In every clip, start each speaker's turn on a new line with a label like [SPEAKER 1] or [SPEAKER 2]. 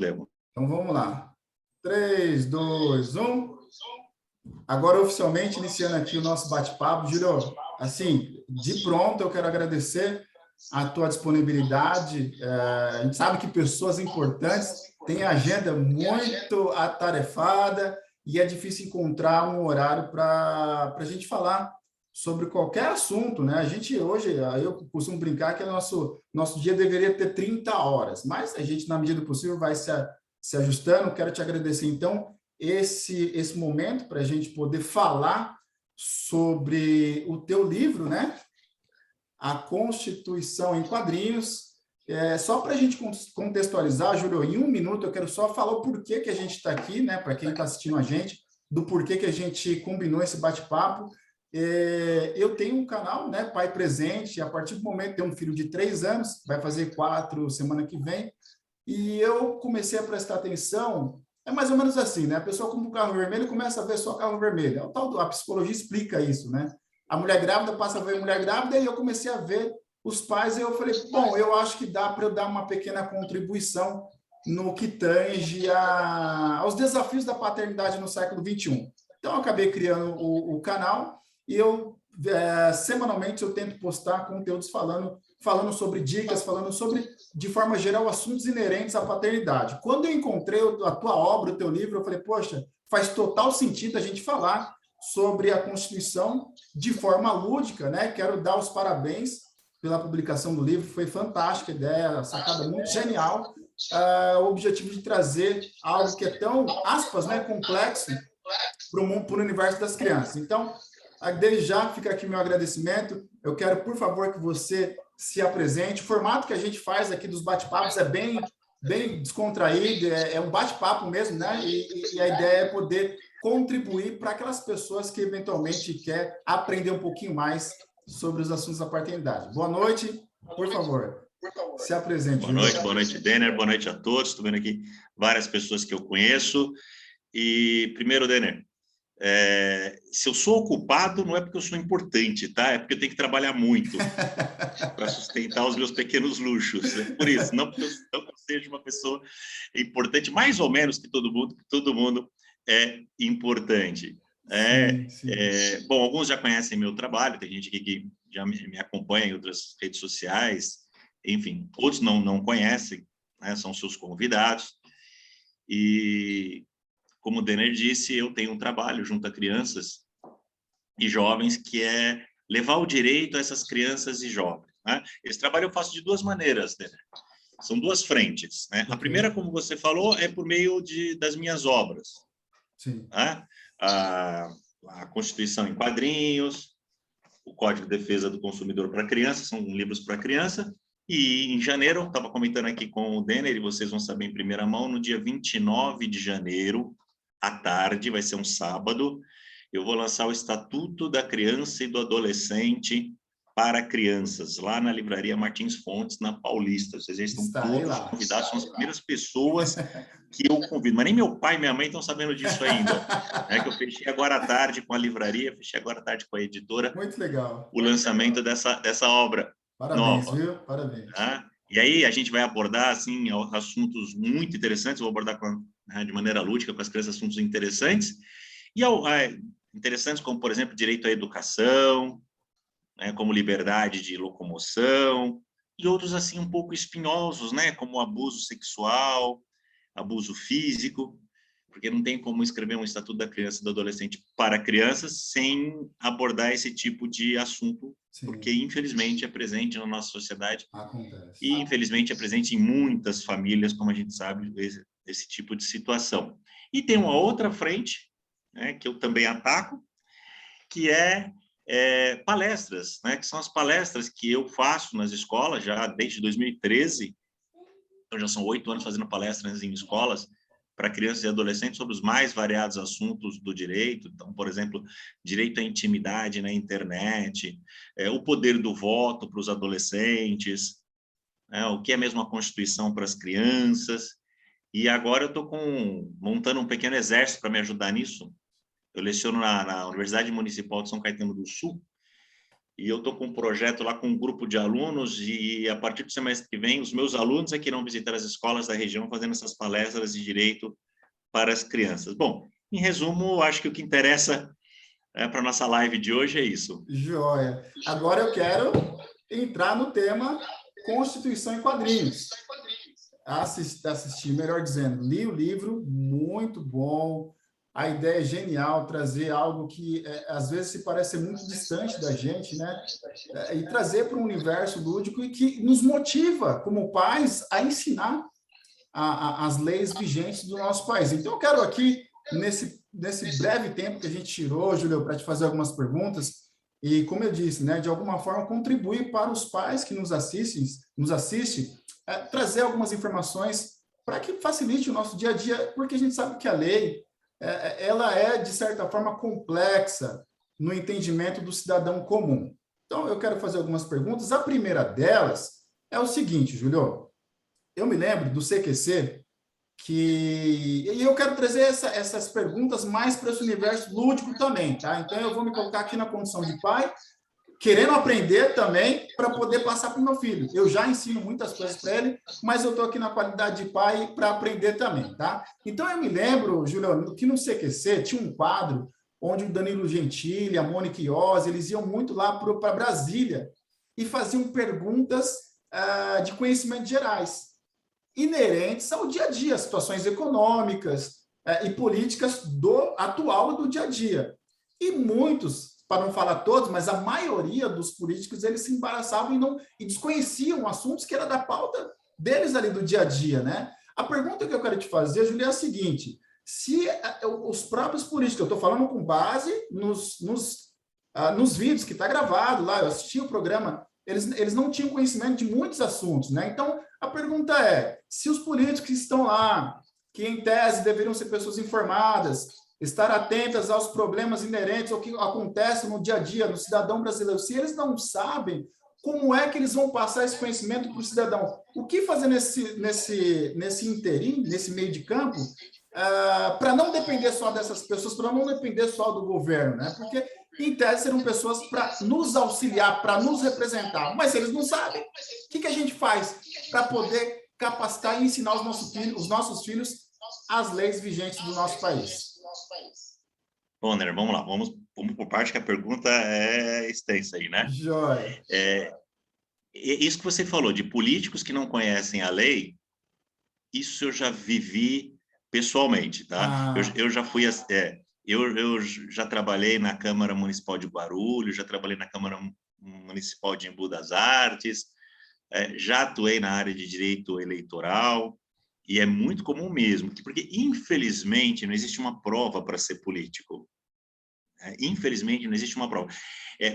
[SPEAKER 1] Então, vamos lá. 3, 2, 1. Agora, oficialmente, iniciando aqui o nosso bate-papo. Júlio, assim, de pronto, eu quero agradecer a tua disponibilidade. A gente sabe que pessoas importantes têm agenda muito atarefada e é difícil encontrar um horário para a gente falar sobre qualquer assunto, né? A gente hoje, eu costumo brincar que nosso dia deveria ter 30 horas, mas a gente, na medida do possível, vai se ajustando. Quero te agradecer, então, esse momento para a gente poder falar sobre o teu livro, né? A Constituição em Quadrinhos. Só para a gente contextualizar, Júlio, em um minuto eu quero só falar o porquê que a gente está aqui, né? Para quem está assistindo a gente, do porquê que a gente combinou esse bate-papo. Eu tenho um canal, né? Pai Presente, a partir do momento tem um filho de 3 anos, vai fazer 4 semana que vem, e eu comecei a prestar atenção. É mais ou menos assim, né? A pessoa compra um carro vermelho e começa a ver só carro vermelho. A psicologia explica isso, né? A mulher grávida passa a ver a mulher grávida e eu comecei a ver os pais e eu falei, bom, eu acho que dá para eu dar uma pequena contribuição no que tange aos desafios da paternidade no século XXI. Então, eu acabei criando o canal e semanalmente eu tento postar conteúdos falando sobre dicas, falando sobre, de forma geral, assuntos inerentes à paternidade. Quando eu encontrei a tua obra, o teu livro, eu falei, poxa, faz total sentido a gente falar sobre a Constituição de forma lúdica, né? Quero dar os parabéns pela publicação do livro, foi fantástica a ideia, sacada muito genial, o objetivo de trazer algo que é tão, aspas, né, complexo para o universo das crianças. Então, desde já fica aqui meu agradecimento. Eu quero, por favor, que você se apresente. O formato que a gente faz aqui dos bate-papos é bem descontraído, é um bate-papo mesmo, né? E a ideia é poder contribuir para aquelas pessoas que eventualmente quer aprender um pouquinho mais sobre os assuntos da paternidade. Boa noite, por favor, se apresente.
[SPEAKER 2] Boa noite, Denner, boa noite a todos. Estou vendo aqui várias pessoas que eu conheço. E, primeiro, Denner, se eu sou ocupado, não é porque eu sou importante, tá? É porque eu tenho que trabalhar muito para sustentar os meus pequenos luxos. É por isso, não porque eu seja uma pessoa importante, mais ou menos que todo mundo é importante. Sim. Bom, alguns já conhecem meu trabalho, tem gente aqui que já me acompanha em outras redes sociais, enfim, outros não conhecem, né? São seus convidados. E, como o Denner disse, eu tenho um trabalho junto a crianças e jovens que é levar o direito a essas crianças e jovens, né? Esse trabalho eu faço de 2 maneiras, Denner. São 2 frentes, né? A primeira, como você falou, é por meio das minhas obras. Sim. Né? A Constituição em Quadrinhos, o Código de Defesa do Consumidor para Criança, são livros para criança. E em janeiro, eu estava comentando aqui com o Denner, e vocês vão saber em primeira mão, no dia 29 de janeiro, à tarde, vai ser um sábado, eu vou lançar o Estatuto da Criança e do Adolescente para crianças, lá na Livraria Martins Fontes, na Paulista. Vocês estão todos convidados, são as primeiras pessoas que eu convido. Mas nem meu pai e minha mãe estão sabendo disso ainda. É que eu fechei agora à tarde com a livraria, fechei agora à tarde com a editora.
[SPEAKER 1] Muito legal.
[SPEAKER 2] O lançamento dessa obra.
[SPEAKER 1] Parabéns,
[SPEAKER 2] nova.
[SPEAKER 1] Viu? Parabéns.
[SPEAKER 2] Tá? E aí a gente vai abordar assim, assuntos muito interessantes, vou abordar de maneira lúdica com as crianças assuntos interessantes, e interessantes como, por exemplo, direito à educação, né, como liberdade de locomoção, e outros assim um pouco espinhosos, né, como abuso sexual, abuso físico, porque não tem como escrever um Estatuto da Criança e do Adolescente para crianças sem abordar esse tipo de assunto. Sim. Porque, infelizmente, é presente na nossa sociedade. Acontece. E, infelizmente, é presente em muitas famílias, como a gente sabe, esse tipo de situação. E tem uma outra frente, né, que eu também ataco, que é palestras, né, que são as palestras que eu faço nas escolas já desde 2013. Então, já são 8 anos fazendo palestras em escolas para crianças e adolescentes sobre os mais variados assuntos do direito. Então, por exemplo, direito à intimidade na internet, o poder do voto para os adolescentes, o que é mesmo a Constituição para as crianças. E agora eu estou montando um pequeno exército para me ajudar nisso. Eu leciono na Universidade Municipal de São Caetano do Sul, e eu estou com um projeto lá com um grupo de alunos, e a partir do semestre que vem, os meus alunos é que irão visitar as escolas da região fazendo essas palestras de direito para as crianças. Bom, em resumo, acho que o que interessa para a nossa live de hoje é isso.
[SPEAKER 1] Joia. Agora eu quero entrar no tema Constituição em quadrinhos. Assisti, melhor dizendo, li o livro, muito bom. A ideia é genial, trazer algo que às vezes se parece muito distante da gente, né? E trazer para um universo lúdico e que nos motiva, como pais, a ensinar as leis vigentes do nosso país. Então, eu quero aqui, nesse breve tempo que a gente tirou, Júlio, para te fazer algumas perguntas, e, como eu disse, né, de alguma forma, contribuir para os pais que nos assistem, trazer algumas informações para que facilite o nosso dia a dia, porque a gente sabe que a lei, ela é, de certa forma, complexa no entendimento do cidadão comum. Então, eu quero fazer algumas perguntas. A primeira delas é o seguinte, Júlio, eu me lembro do CQC, e eu quero trazer essas perguntas mais para esse universo lúdico também, tá? Então, eu vou me colocar aqui na condição de pai, querendo aprender também para poder passar para o meu filho. Eu já ensino muitas coisas para ele, mas eu estou aqui na qualidade de pai para aprender também, tá? Então, eu me lembro, Júlio, que no CQC tinha um quadro onde o Danilo Gentili, a Mônica Iose, eles iam muito lá para Brasília e faziam perguntas de conhecimentos gerais, inerentes ao dia a dia, situações econômicas e políticas do atual e do dia a dia. E muitos, para não falar todos, mas a maioria dos políticos, eles se embaraçavam e desconheciam assuntos que era da pauta deles ali do dia a dia, né? A pergunta que eu quero te fazer, Julia, é a seguinte: se os próprios políticos, eu estou falando com base nos vídeos que está gravado lá, eu assisti o programa, eles não tinham conhecimento de muitos assuntos, né? Então, a pergunta é, se os políticos que estão lá, que em tese deveriam ser pessoas informadas, estar atentas aos problemas inerentes ao que acontece no dia a dia, no cidadão brasileiro, se eles não sabem, como é que eles vão passar esse conhecimento para o cidadão? O que fazer nesse interim, nesse meio de campo, para não depender só dessas pessoas, para não depender só do governo, né? Porque, em tese, serão pessoas para nos auxiliar, para nos representar, mas eles não sabem. O que a gente faz para poder capacitar e ensinar os nossos filhos as leis vigentes do nosso país?
[SPEAKER 2] Bom, Ner, vamos lá, vamos por parte, que a pergunta é extensa aí, né?
[SPEAKER 1] Joia.
[SPEAKER 2] Isso que você falou, de políticos que não conhecem a lei, isso eu já vivi pessoalmente, tá? Eu já fui... eu já trabalhei na Câmara Municipal de Guarulhos, já trabalhei na Câmara Municipal de Embu das Artes, já atuei na área de direito eleitoral, e é muito comum mesmo, porque, infelizmente, não existe uma prova para ser político. Infelizmente, não existe uma prova.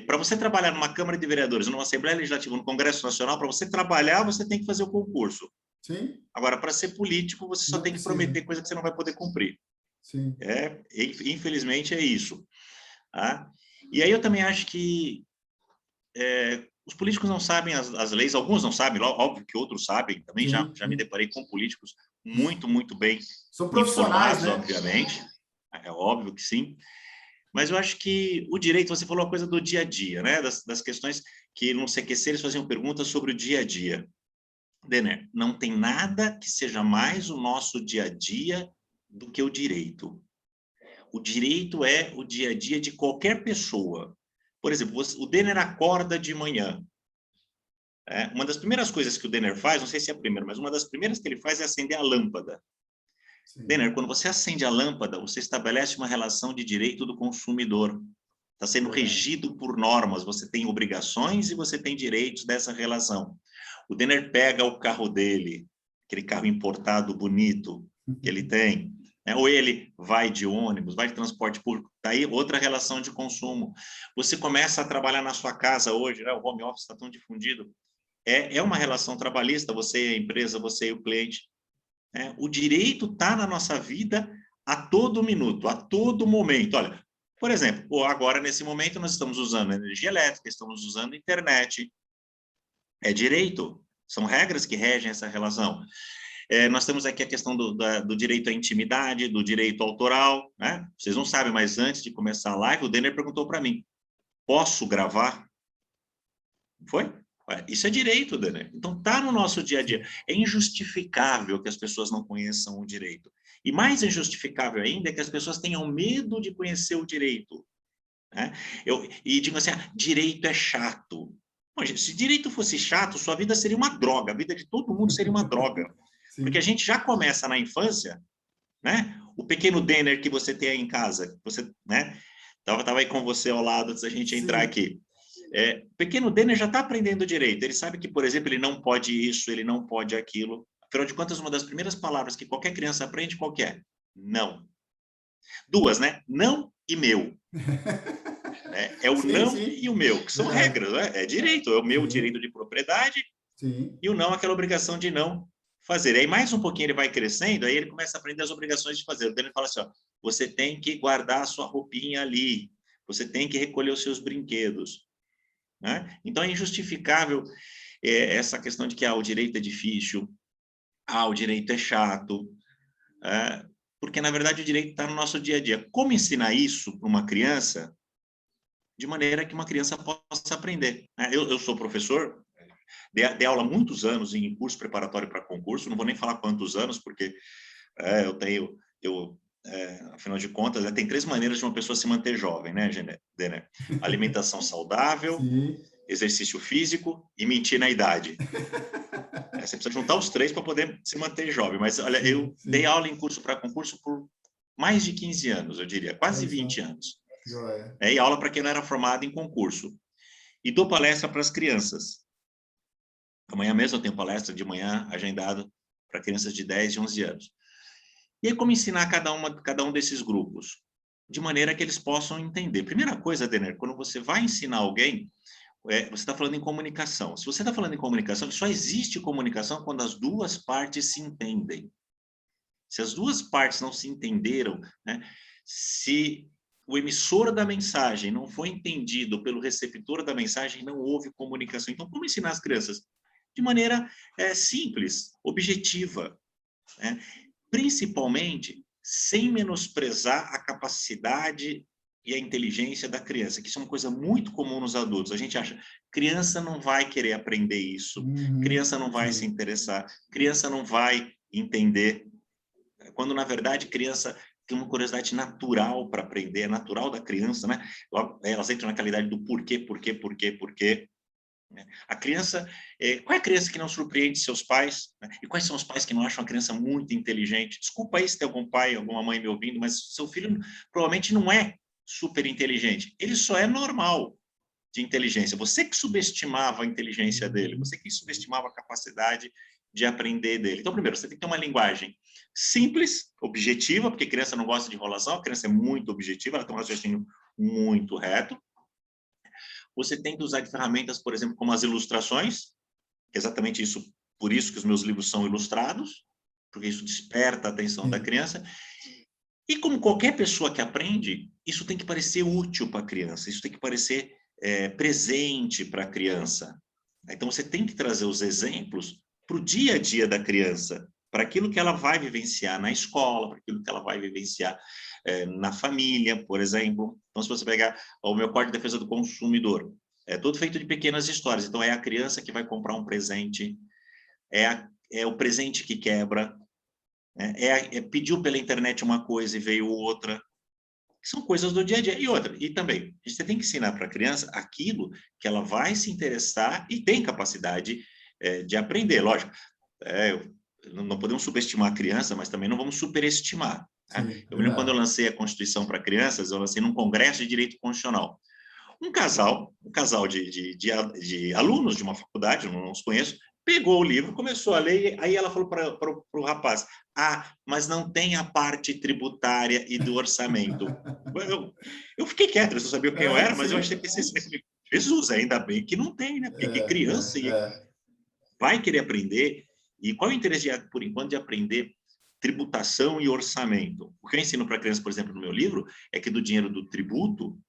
[SPEAKER 2] Para você trabalhar numa Câmara de Vereadores, numa Assembleia Legislativa, no Congresso Nacional, para você trabalhar, você tem que fazer o concurso.
[SPEAKER 1] Sim.
[SPEAKER 2] Agora, para ser político, você só tem que prometer coisa que você não vai poder cumprir.
[SPEAKER 1] Sim.
[SPEAKER 2] Infelizmente, é isso. Tá? E aí eu também acho que os políticos não sabem as leis, alguns não sabem, óbvio que outros sabem, também já me deparei com políticos muito, muito bem
[SPEAKER 1] São profissionais,
[SPEAKER 2] informados,
[SPEAKER 1] né?
[SPEAKER 2] obviamente, é óbvio que sim, mas eu acho que o direito, você falou a coisa do dia a dia, né? Das questões que no CQC eles faziam perguntas sobre o dia a dia. Denner, não tem nada que seja mais o nosso dia a dia do que o direito. O direito é o dia a dia de qualquer pessoa. Por exemplo, o Denner acorda de manhã. Uma das primeiras coisas que o Denner faz, não sei se é a primeira, mas uma das primeiras que ele faz é acender a lâmpada. Sim. Denner, quando você acende a lâmpada, você estabelece uma relação de direito do consumidor. Está sendo regido por normas, você tem obrigações e você tem direitos dessa relação. O Denner pega o carro dele, aquele carro importado bonito que ele tem, ou ele vai de ônibus, vai de transporte público, daí outra relação de consumo. Você começa a trabalhar na sua casa hoje, né? O home office está tão difundido, é uma relação trabalhista, você e a empresa, você e o cliente. O direito está na nossa vida a todo minuto, a todo momento. Olha, por exemplo, agora nesse momento nós estamos usando energia elétrica, estamos usando internet. É direito, são regras que regem essa relação. Nós temos aqui a questão do direito à intimidade, do direito autoral, né? Vocês não sabem, mas antes de começar a live, o Denner perguntou para mim, posso gravar? Foi? Isso é direito, Daniel. Então, está no nosso dia a dia. É injustificável que as pessoas não conheçam o direito. E mais injustificável ainda é que as pessoas tenham medo de conhecer o direito. Né? E digo assim, direito é chato. Bom, gente, se direito fosse chato, sua vida seria uma droga. A vida de todo mundo seria uma droga. Porque a gente já começa na infância, né? O pequeno Denner que você tem aí em casa, você, né? Tava aí com você ao lado antes da gente entrar
[SPEAKER 1] Sim.
[SPEAKER 2] aqui. O pequeno Denner já está aprendendo direito. Ele sabe que, por exemplo, ele não pode isso, ele não pode aquilo. Afinal de contas, uma das primeiras palavras que qualquer criança aprende, qual que é? Não. Duas, né? Não e meu. É o
[SPEAKER 1] Sim,
[SPEAKER 2] não
[SPEAKER 1] sim,
[SPEAKER 2] e o meu, que são
[SPEAKER 1] verdade.
[SPEAKER 2] regras, né? É direito. É o meu
[SPEAKER 1] Sim,
[SPEAKER 2] direito de propriedade
[SPEAKER 1] sim,
[SPEAKER 2] e o não, aquela obrigação de não fazer. Aí mais um pouquinho ele vai crescendo, aí ele começa a aprender as obrigações de fazer. Então ele fala assim, ó, você tem que guardar a sua roupinha ali, você tem que recolher os seus brinquedos. Né? Então é injustificável essa questão de que o direito é difícil, o direito é chato, porque na verdade o direito está no nosso dia a dia. Como ensinar isso para uma criança de maneira que uma criança possa aprender? Né? Eu sou professor, dei aula há muitos anos em curso preparatório para concurso, não vou nem falar quantos anos, porque afinal de contas, tem 3 maneiras de uma pessoa se manter jovem, né, Denner? Alimentação saudável,
[SPEAKER 1] sim.
[SPEAKER 2] exercício físico e mentir na idade. Você precisa juntar os 3 para poder se manter jovem. Mas, olha,
[SPEAKER 1] Sim,
[SPEAKER 2] eu dei
[SPEAKER 1] sim.
[SPEAKER 2] aula em curso para concurso por mais de 15 anos, eu diria, quase
[SPEAKER 1] Olha
[SPEAKER 2] 20
[SPEAKER 1] só.
[SPEAKER 2] anos.
[SPEAKER 1] Joia.
[SPEAKER 2] E aula para quem não era formado em concurso. E dou palestra para as crianças. Amanhã mesmo eu tenho palestra de manhã agendado para crianças de 10 e 11 anos. E aí, como ensinar cada um desses grupos? De maneira que eles possam entender. Primeira coisa, Denner, quando você vai ensinar alguém, você está falando em comunicação. Se você está falando em comunicação, só existe comunicação quando as duas partes se entendem. Se as duas partes não se entenderam, né? Se o emissor da mensagem não foi entendido pelo receptor da mensagem, não houve comunicação. Então, como ensinar as crianças? De maneira simples, objetiva, né? Principalmente sem menosprezar a capacidade e a inteligência da criança, que isso é uma coisa muito comum nos adultos. A gente acha, criança não vai querer aprender isso,
[SPEAKER 1] Uhum,
[SPEAKER 2] criança não vai se
[SPEAKER 1] sim.
[SPEAKER 2] interessar, criança não vai entender, quando na verdade criança tem uma curiosidade natural para aprender, é natural da criança, né? Elas entram na qualidade do porquê, porquê, porquê, porquê. A criança, qual é a criança que não surpreende seus pais? Né? E quais são os pais que não acham a criança muito inteligente? Desculpa aí se tem algum pai, alguma mãe me ouvindo, mas seu filho provavelmente não é super inteligente. Ele só é normal de inteligência. Você que subestimava a inteligência dele,
[SPEAKER 1] Uhum,
[SPEAKER 2] você que subestimava a capacidade de aprender dele. Então, primeiro, você tem que ter uma linguagem simples, objetiva, porque a criança não gosta de enrolação, a criança é muito objetiva, ela tem um raciocínio muito reto. Você tem que usar de ferramentas, por exemplo, como as ilustrações, que é exatamente isso, por isso que os meus livros são ilustrados, porque isso desperta a atenção da
[SPEAKER 1] sim.
[SPEAKER 2] criança. E como qualquer pessoa que aprende, isso tem que parecer útil para a criança, isso tem que parecer presente para a criança. Então, você tem que trazer os exemplos para o dia a dia da criança, para aquilo que ela vai vivenciar na escola, para aquilo que ela vai vivenciar na família, por exemplo. Então, se você pegar o meu Código de Defesa do Consumidor, é todo feito de pequenas histórias. Então, é a criança que vai comprar um presente, é o presente que quebra, né? Pediu pela internet uma coisa e veio outra. São coisas do dia a dia. E outra, e também, você tem que ensinar para a criança aquilo que ela vai se interessar e tem capacidade de aprender. Lógico, não podemos subestimar a criança, mas também não vamos superestimar. Né?
[SPEAKER 1] Sim,
[SPEAKER 2] Eu me lembro quando eu
[SPEAKER 1] verdade.
[SPEAKER 2] lancei a Constituição para crianças, eu lancei num congresso de direito constitucional. Um casal de alunos de uma faculdade, eu não os conheço, pegou o livro, começou a ler, aí ela falou para o rapaz, mas não tem a parte tributária e do orçamento. Eu fiquei quieto, eu não sabia quem eu era, mas eu achei
[SPEAKER 1] Sim.
[SPEAKER 2] que Jesus, ainda bem que não tem, né? Porque que criança
[SPEAKER 1] É.
[SPEAKER 2] vai querer aprender, e qual é o interesse, por enquanto, de aprender tributação e orçamento? O que eu ensino para a criança, por exemplo, no meu livro, é que do dinheiro do tributo,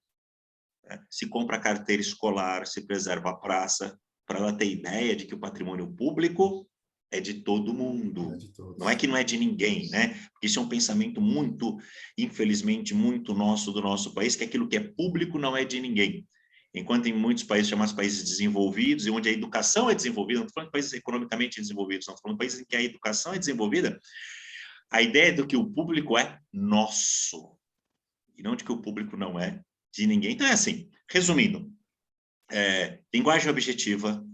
[SPEAKER 2] se compra a carteira escolar, se preserva a praça, para ela ter ideia de que o patrimônio público é de todo
[SPEAKER 1] É
[SPEAKER 2] mundo.
[SPEAKER 1] de
[SPEAKER 2] Não é
[SPEAKER 1] todos.
[SPEAKER 2] que não é de ninguém, né? Porque isso é um pensamento muito, infelizmente, muito nosso do nosso país, que aquilo que é público não é de ninguém. Enquanto em muitos países chamados países desenvolvidos, e onde a educação é desenvolvida, não estou falando de países economicamente desenvolvidos, não, estou falando de países em que a educação é desenvolvida, a ideia de que o público é nosso, e não de que o público não é de ninguém. Então é assim, resumindo, linguagem objetiva,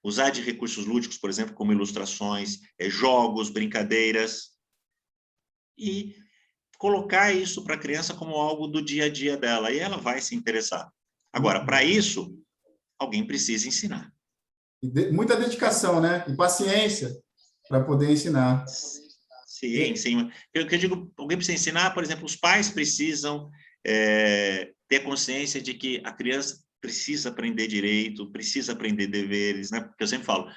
[SPEAKER 2] usar de recursos lúdicos, por exemplo, como ilustrações, jogos, brincadeiras, e colocar isso para a criança como algo do dia a dia dela, e ela vai se interessar. Agora, para isso, alguém precisa ensinar.
[SPEAKER 1] Muita dedicação, né? E paciência para poder ensinar.
[SPEAKER 2] Sim, sim. Eu digo, alguém precisa ensinar, por exemplo, os pais precisam ter consciência de que a criança precisa aprender direito, precisa aprender deveres, né? Porque eu sempre falo,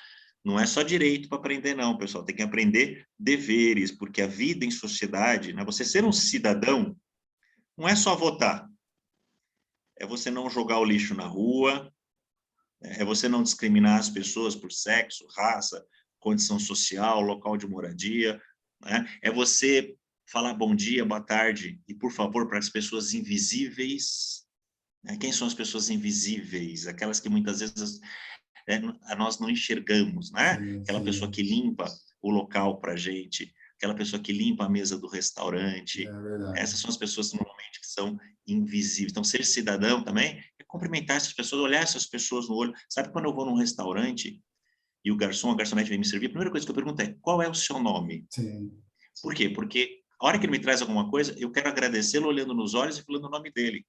[SPEAKER 2] não é só direito para aprender, não, pessoal. Tem que aprender deveres, porque a vida em sociedade, né? Você ser um cidadão, não é só votar. É você não jogar o lixo na rua, é você não discriminar as pessoas por sexo, raça, condição social, local de moradia, né? É você falar bom dia, boa tarde, e por favor, para as pessoas invisíveis. Né? Quem são as pessoas invisíveis? Aquelas que muitas vezes nós não enxergamos, né?
[SPEAKER 1] Sim,
[SPEAKER 2] Aquela
[SPEAKER 1] sim.
[SPEAKER 2] pessoa que limpa o local para a gente, aquela pessoa que limpa a mesa do restaurante.
[SPEAKER 1] É verdade.
[SPEAKER 2] Essas são as pessoas normalmente que são invisíveis. Então, ser cidadão também é cumprimentar essas pessoas, olhar essas pessoas no olho. Sabe quando eu vou num restaurante e o garçom, a garçonete vem me servir, a primeira coisa que eu pergunto é, qual é o seu nome?
[SPEAKER 1] Sim.
[SPEAKER 2] Por quê? Porque a hora que ele me traz alguma coisa, eu quero agradecê-lo olhando nos olhos e falando o nome dele.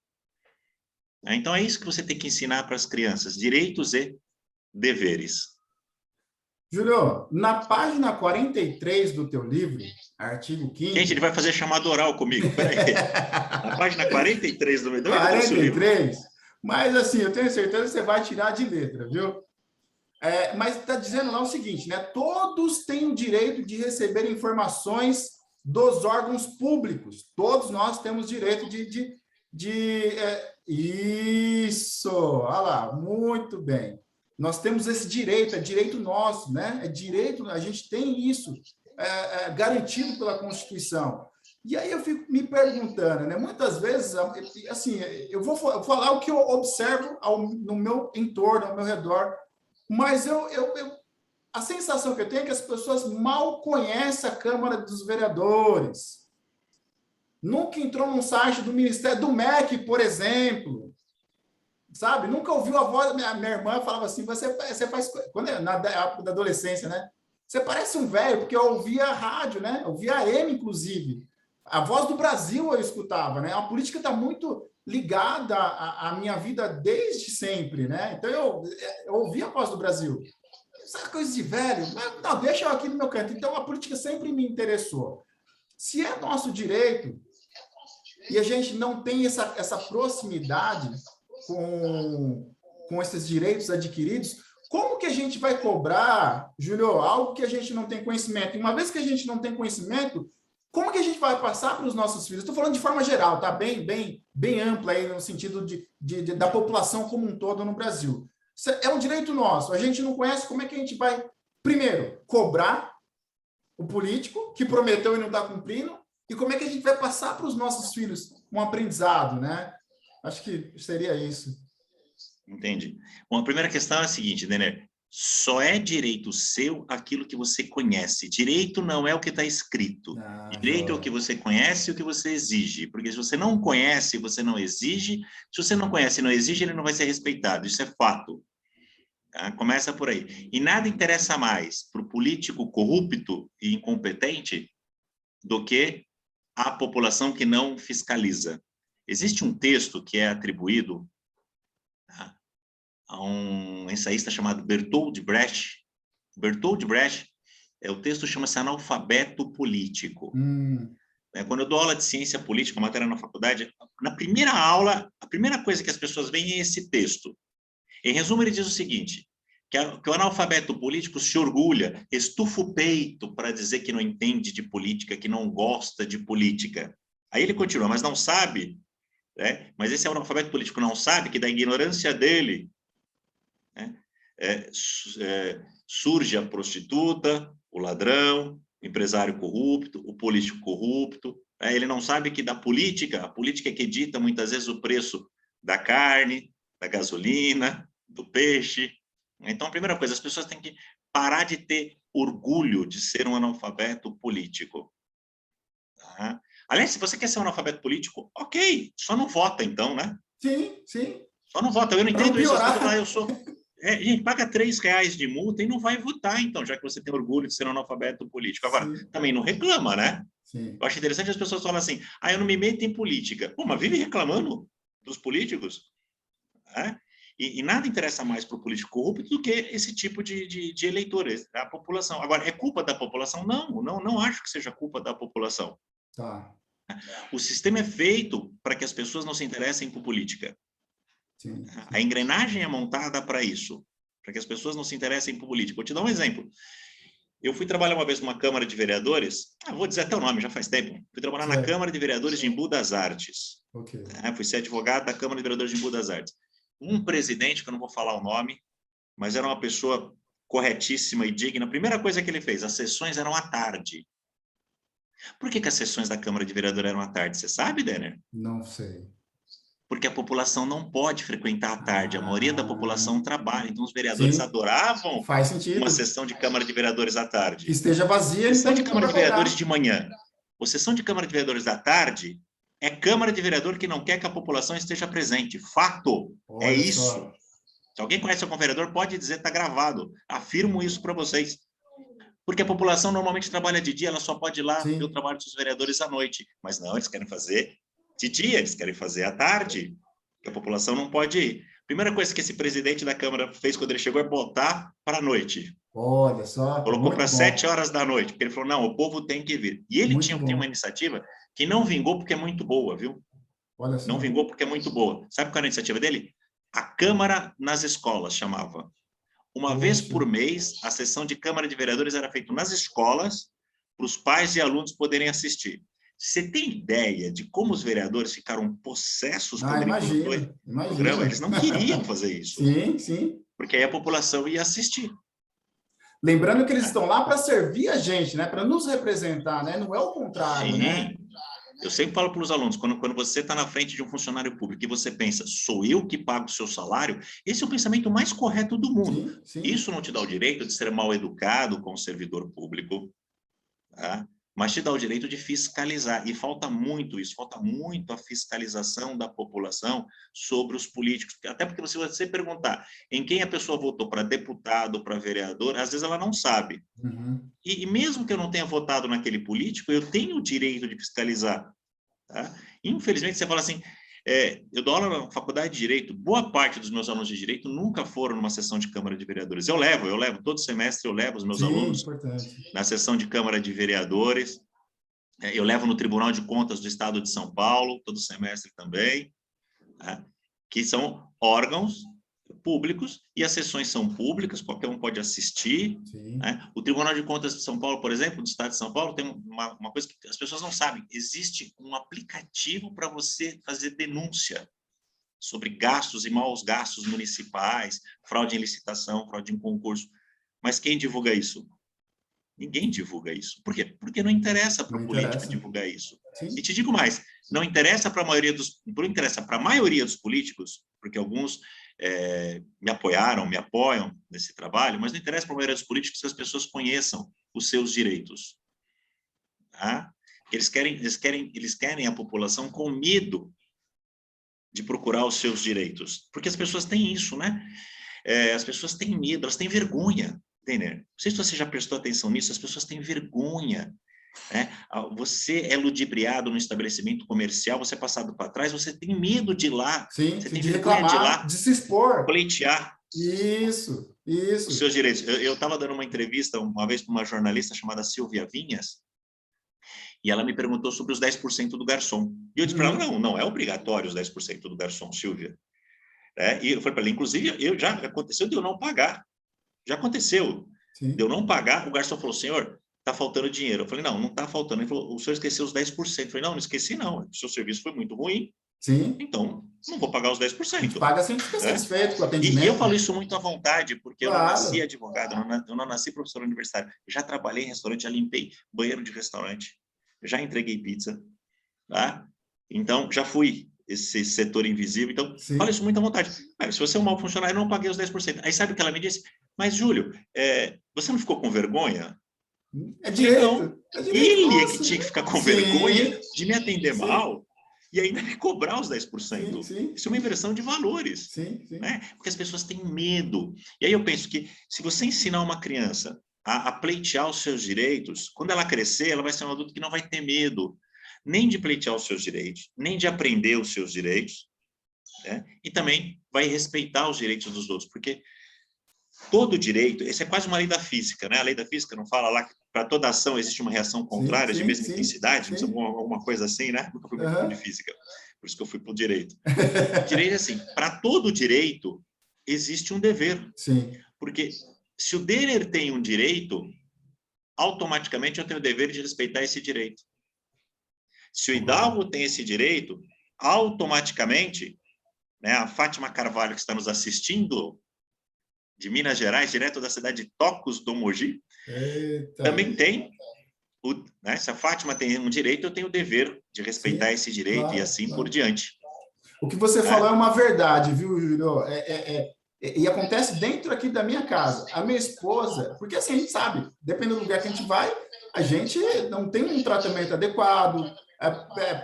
[SPEAKER 2] Então, é isso que você tem que ensinar para as crianças, direitos e deveres.
[SPEAKER 1] Júlio, na página 43 do teu livro, artigo 5º...
[SPEAKER 2] Gente, ele vai fazer chamada oral comigo, peraí. Na página 43 do meu livro,
[SPEAKER 1] 43? Mas, assim, eu tenho certeza que você vai tirar de letra, viu? Mas está dizendo lá o seguinte, né? Todos têm o direito de receber informações dos órgãos públicos. Todos nós temos direito Isso! Olha lá, muito bem. Nós temos esse direito, é direito nosso, né? É direito, a gente tem isso garantido pela Constituição. E aí eu fico me perguntando, né? Muitas vezes, assim, eu vou falar o que eu observo no meu entorno, ao meu redor, mas a sensação que eu tenho é que as pessoas mal conhecem a Câmara dos Vereadores. Nunca entrou num site do Ministério do MEC, por exemplo. Sabe? Nunca ouviu a voz da minha irmã falava assim, você faz... Quando na época da adolescência, né? Você parece um velho, porque eu ouvia a rádio, né? Eu ouvia a AM, inclusive. A Voz do Brasil eu escutava, né? A política está muito ligada à minha vida desde sempre, né? Então, eu ouvia a Voz do Brasil. Essa coisa de velho, não, deixa eu aqui no meu canto. Então, a política sempre me interessou. Se é nosso direito e a gente não tem essa proximidade com esses direitos adquiridos, como que a gente vai cobrar, Júlio, algo que a gente não tem conhecimento? E uma vez que a gente não tem conhecimento, como que a gente vai passar para os nossos filhos? Estou falando de forma geral, tá? Bem ampla aí no sentido da população como um todo no Brasil. É um direito nosso. A gente não conhece, como é que a gente vai, primeiro, cobrar o político que prometeu e não está cumprindo, e como é que a gente vai passar para os nossos filhos um aprendizado, né? Acho que seria isso.
[SPEAKER 2] Entendi. Bom, a primeira questão é a seguinte, Denner. Só é direito seu aquilo que você conhece. Direito não é o que está escrito. Direito é o que você conhece e o que você exige. Porque se você não conhece, você não exige. Se você não conhece e não exige, ele não vai ser respeitado. Isso é fato. Tá? Começa por aí. E nada interessa mais para o político corrupto e incompetente do que a população que não fiscaliza. Existe um texto que é atribuído a um ensaísta chamado Bertold Brecht. Bertold Brecht, o texto chama-se Analfabeto Político. Quando eu dou aula de ciência política, matéria na faculdade, na primeira aula, a primeira coisa que as pessoas veem é esse texto. Em resumo, ele diz o seguinte, que o analfabeto político se orgulha, estufa o peito para dizer que não entende de política, que não gosta de política. Aí ele continua, mas não sabe, né? Mas esse analfabeto político não sabe que da ignorância dele, né, surge a prostituta, o ladrão, o empresário corrupto, o político corrupto. Ele não sabe que da política, a política é que dita muitas vezes o preço da carne, da gasolina, do peixe. Então, a primeira coisa, as pessoas têm que parar de ter orgulho de ser um analfabeto político. Tá? Aliás, se você quer ser um analfabeto político, ok, só não vota então, né?
[SPEAKER 1] Sim, sim.
[SPEAKER 2] Só não vota. Eu não
[SPEAKER 1] Para não
[SPEAKER 2] entendo isso. As pessoas falam,
[SPEAKER 1] piorar.
[SPEAKER 2] eu sou... gente, paga R$ 3 de multa e não vai votar, então, já que você tem orgulho de ser um analfabeto político. Agora,
[SPEAKER 1] Sim,
[SPEAKER 2] também não reclama, né?
[SPEAKER 1] sim.
[SPEAKER 2] Eu acho interessante as pessoas falam assim, eu não me meto em política. Pô, mas vive reclamando dos políticos, né? E nada interessa mais para o político corrupto do que esse tipo de eleitores, a população. Agora, é culpa da população? Não acho que seja culpa da população.
[SPEAKER 1] Tá.
[SPEAKER 2] O sistema é feito para que as pessoas não se interessem por política.
[SPEAKER 1] Sim,
[SPEAKER 2] A
[SPEAKER 1] sim.
[SPEAKER 2] engrenagem é montada para isso, para que as pessoas não se interessem por política. Vou te dar um exemplo. Eu fui trabalhar uma vez numa Câmara de Vereadores, vou dizer até o nome, já faz tempo. Fui trabalhar na
[SPEAKER 1] Certo.
[SPEAKER 2] Câmara de Vereadores de Embu das Artes.
[SPEAKER 1] Ok.
[SPEAKER 2] Fui ser advogado da Câmara de Vereadores de Embu das Artes. Um presidente, que eu não vou falar o nome, mas era uma pessoa corretíssima e digna. A primeira coisa que ele fez, as sessões eram à tarde. Por que as sessões da Câmara de Vereadores eram à tarde? Você sabe, Denner?
[SPEAKER 1] Não sei.
[SPEAKER 2] Porque a população não pode frequentar à tarde. A maioria da
[SPEAKER 1] Ah,
[SPEAKER 2] população trabalha. Então, os vereadores
[SPEAKER 1] sim,
[SPEAKER 2] adoravam
[SPEAKER 1] faz
[SPEAKER 2] uma
[SPEAKER 1] sentido.
[SPEAKER 2] sessão de Câmara de Vereadores à
[SPEAKER 1] Que
[SPEAKER 2] tarde.
[SPEAKER 1] esteja vazia,
[SPEAKER 2] Sessão
[SPEAKER 1] então
[SPEAKER 2] de
[SPEAKER 1] não
[SPEAKER 2] Câmara
[SPEAKER 1] vai
[SPEAKER 2] de Vereadores
[SPEAKER 1] cobrar.
[SPEAKER 2] de manhã ou sessão de Câmara de Vereadores da tarde é Câmara de Vereador que não quer que a população esteja presente. Fato. É
[SPEAKER 1] Olha
[SPEAKER 2] isso.
[SPEAKER 1] só.
[SPEAKER 2] Se alguém conhece algum vereador, pode dizer, está gravado. Afirmo isso para vocês. Porque a população normalmente trabalha de dia, ela só pode ir lá ver o
[SPEAKER 1] Sim.
[SPEAKER 2] trabalho dos vereadores à noite. Mas não, eles querem fazer de dia, eles querem fazer à tarde. Que a população não pode ir. Primeira coisa que esse presidente da Câmara fez quando ele chegou é botar para a noite.
[SPEAKER 1] Olha só.
[SPEAKER 2] Colocou para
[SPEAKER 1] Muito bom.
[SPEAKER 2] 7 horas da noite, porque ele falou, não, o povo tem que vir. E ele
[SPEAKER 1] Muito
[SPEAKER 2] tinha uma
[SPEAKER 1] bom.
[SPEAKER 2] iniciativa que não vingou porque é muito boa, viu?
[SPEAKER 1] Olha
[SPEAKER 2] Não
[SPEAKER 1] só.
[SPEAKER 2] vingou porque é muito boa. Sabe qual era a iniciativa dele? A Câmara nas escolas, chamava. Uma vez
[SPEAKER 1] Poxa.
[SPEAKER 2] por mês, a sessão de Câmara de Vereadores era feita nas escolas, para os pais e alunos poderem assistir. Você tem ideia de como os vereadores ficaram possessos quando ele implantou esse
[SPEAKER 1] Imagino.
[SPEAKER 2] programa? Eles
[SPEAKER 1] Imagino.
[SPEAKER 2] não queriam fazer isso,
[SPEAKER 1] Sim, sim.
[SPEAKER 2] porque aí a população ia assistir.
[SPEAKER 1] Lembrando que eles
[SPEAKER 2] Né?
[SPEAKER 1] estão lá para servir a gente, né? Para nos representar, né? Não é o contrário, né?
[SPEAKER 2] Sim, eu sempre falo para os alunos, quando você está na frente de um funcionário público e você pensa, sou eu que pago o seu salário, esse é o pensamento mais correto do mundo.
[SPEAKER 1] Sim, sim.
[SPEAKER 2] Isso não te dá o direito de ser mal educado com o servidor público, tá? Mas te dá o direito de fiscalizar. E falta muito isso, falta muito a fiscalização da população sobre os políticos. Até porque se você perguntar em quem a pessoa votou para deputado, para vereador, às vezes ela não sabe.
[SPEAKER 1] Uhum.
[SPEAKER 2] E mesmo que eu não tenha votado naquele político, eu tenho o direito de fiscalizar. Tá? Infelizmente, você fala assim, eu dou aula na faculdade de Direito, boa parte dos meus alunos de Direito nunca foram numa sessão de Câmara de Vereadores. Eu levo, todo semestre eu levo os meus
[SPEAKER 1] Sim,
[SPEAKER 2] alunos
[SPEAKER 1] importante.
[SPEAKER 2] na sessão de Câmara de Vereadores, eu levo no Tribunal de Contas do Estado de São Paulo, todo semestre também, né? Que são órgãos públicos e as sessões são públicas, qualquer um pode assistir.
[SPEAKER 1] Sim.
[SPEAKER 2] Né? O Tribunal de Contas de São Paulo, por exemplo, do Estado de São Paulo, tem uma coisa que as pessoas não sabem: existe um aplicativo para você fazer denúncia sobre gastos e maus gastos municipais, fraude em licitação, fraude em concurso. Mas quem divulga isso? Ninguém divulga isso. Por quê? Porque não interessa para
[SPEAKER 1] Não
[SPEAKER 2] o político
[SPEAKER 1] interessa.
[SPEAKER 2] divulgar isso. E
[SPEAKER 1] Sim.
[SPEAKER 2] te digo mais, não interessa para a maioria dos políticos, porque alguns me apoiaram, me apoiam nesse trabalho, mas não interessa para a maioria dos políticos que as pessoas conheçam os seus direitos. Tá? Eles querem a população com medo de procurar os seus direitos, porque as pessoas têm isso, né? As pessoas têm medo, elas têm vergonha, Denner. Não sei se você já prestou atenção nisso, as pessoas têm vergonha. Né? Você é ludibriado no estabelecimento comercial, você é passado para trás, você tem medo de ir lá,
[SPEAKER 1] Sim,
[SPEAKER 2] você
[SPEAKER 1] sim,
[SPEAKER 2] tem
[SPEAKER 1] de
[SPEAKER 2] vergonha de ir
[SPEAKER 1] reclamar,
[SPEAKER 2] lá
[SPEAKER 1] de se expor.
[SPEAKER 2] pleitear
[SPEAKER 1] Isso,
[SPEAKER 2] os
[SPEAKER 1] isso.
[SPEAKER 2] seus direitos. Eu estava dando uma entrevista uma vez para uma jornalista chamada Silvia Vinhas, e ela me perguntou sobre os 10% do garçom. E eu disse para ela,
[SPEAKER 1] Uhum.
[SPEAKER 2] não é obrigatório os 10% do garçom, Silvia. E eu falei para ela, inclusive, já aconteceu de eu não pagar. Já aconteceu de
[SPEAKER 1] Sim,
[SPEAKER 2] eu não pagar. O garçom falou, senhor, está faltando dinheiro. Eu falei, não está faltando. Ele falou, o senhor esqueceu os 10%. Eu falei, não esqueci não. O seu serviço foi muito ruim,
[SPEAKER 1] sim.
[SPEAKER 2] então não vou pagar os
[SPEAKER 1] A gente
[SPEAKER 2] 10%.
[SPEAKER 1] paga sem ficar
[SPEAKER 2] Né?
[SPEAKER 1] satisfeito com o
[SPEAKER 2] E eu
[SPEAKER 1] atendimento,
[SPEAKER 2] falo
[SPEAKER 1] né?
[SPEAKER 2] isso muito à vontade, porque eu não nasci
[SPEAKER 1] Claro.
[SPEAKER 2] advogado, eu não nasci professor universitário. Já trabalhei em restaurante, já limpei banheiro de restaurante, já entreguei pizza. Tá? Então, já fui esse setor invisível. Então,
[SPEAKER 1] Sim.
[SPEAKER 2] fala isso muito à vontade. Se você é um mau funcionário, eu não paguei os 10%. Aí sabe o que ela me disse? Mas, Júlio, você não ficou com vergonha?
[SPEAKER 1] É
[SPEAKER 2] Eu falei, não.
[SPEAKER 1] direito. É direito
[SPEAKER 2] Ele é que
[SPEAKER 1] nosso.
[SPEAKER 2] tinha que ficar com
[SPEAKER 1] Sim.
[SPEAKER 2] vergonha de me atender
[SPEAKER 1] Sim.
[SPEAKER 2] mal e ainda me cobrar os 10%.
[SPEAKER 1] Sim, sim.
[SPEAKER 2] Isso é uma inversão de valores.
[SPEAKER 1] Sim, sim.
[SPEAKER 2] Né? Porque as pessoas têm medo. E aí eu penso que se você ensinar uma criança a pleitear os seus direitos, quando ela crescer, ela vai ser um adulto que não vai ter medo nem de pleitear os seus direitos, nem de aprender os seus direitos, né? E também vai respeitar os direitos dos outros, porque todo direito, essa é quase uma lei da física, né? A lei da física não fala lá que para toda ação existe uma reação
[SPEAKER 1] Sim,
[SPEAKER 2] contrária de
[SPEAKER 1] sim,
[SPEAKER 2] mesma
[SPEAKER 1] sim,
[SPEAKER 2] intensidade,
[SPEAKER 1] sim.
[SPEAKER 2] alguma coisa assim, né? Nunca fui muito bom de
[SPEAKER 1] Aham.
[SPEAKER 2] física, por isso que eu fui para o direito. Direito é assim, para todo direito existe um dever,
[SPEAKER 1] Sim.
[SPEAKER 2] porque se o Denner tem um direito, automaticamente eu tenho o dever de respeitar esse direito. Se o Hidalgo tem esse direito, automaticamente, né, a Fátima Carvalho, que está nos assistindo, de Minas Gerais, direto da cidade de Tocos do Mogi,
[SPEAKER 1] Eita.
[SPEAKER 2] também tem, né, se a Fátima tem um direito, eu tenho o dever de respeitar
[SPEAKER 1] Sim,
[SPEAKER 2] esse direito e
[SPEAKER 1] claro,
[SPEAKER 2] assim por
[SPEAKER 1] claro.
[SPEAKER 2] diante.
[SPEAKER 1] O que você falou é
[SPEAKER 2] Né?
[SPEAKER 1] uma verdade, viu, Júlio? E acontece dentro aqui da minha casa. A minha esposa, porque assim, a gente sabe, dependendo do lugar que a gente vai, a gente não tem um tratamento adequado,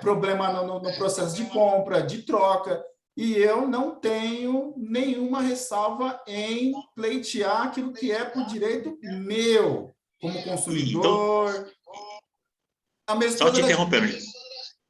[SPEAKER 1] problema no processo de compra, de troca, e eu não tenho nenhuma ressalva em pleitear aquilo que é por direito meu, como
[SPEAKER 2] Então,
[SPEAKER 1] consumidor. A minha
[SPEAKER 2] só
[SPEAKER 1] esposa,
[SPEAKER 2] te interrompendo,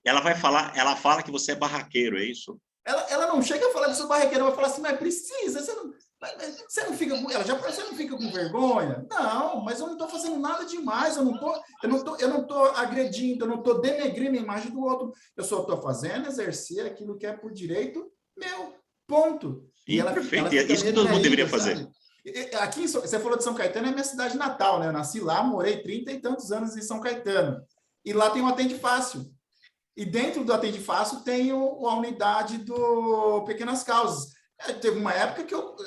[SPEAKER 2] ela fala que você é barraqueiro, é isso?
[SPEAKER 1] ela não chega a falar de sua barraqueira, ela vai falar assim, mas precisa, você não fica com ela, já você não fica com vergonha? Não, mas eu não estou fazendo nada demais, eu não tô agredindo, eu não estou denegrindo a imagem do outro, eu só estou fazendo exercer aquilo que é por direito meu, ponto. E
[SPEAKER 2] Sim,
[SPEAKER 1] ela
[SPEAKER 2] perfeito. É
[SPEAKER 1] fica
[SPEAKER 2] isso
[SPEAKER 1] meio
[SPEAKER 2] que todo mundo deveria
[SPEAKER 1] retraída,
[SPEAKER 2] fazer.
[SPEAKER 1] sabe? Aqui, você falou de São Caetano, é minha cidade natal, né? Eu nasci lá, morei 30 e tantos anos em São Caetano. E lá tem um Atende Fácil. E dentro do Atende Fácil tem a unidade do Pequenas Causas. Teve uma época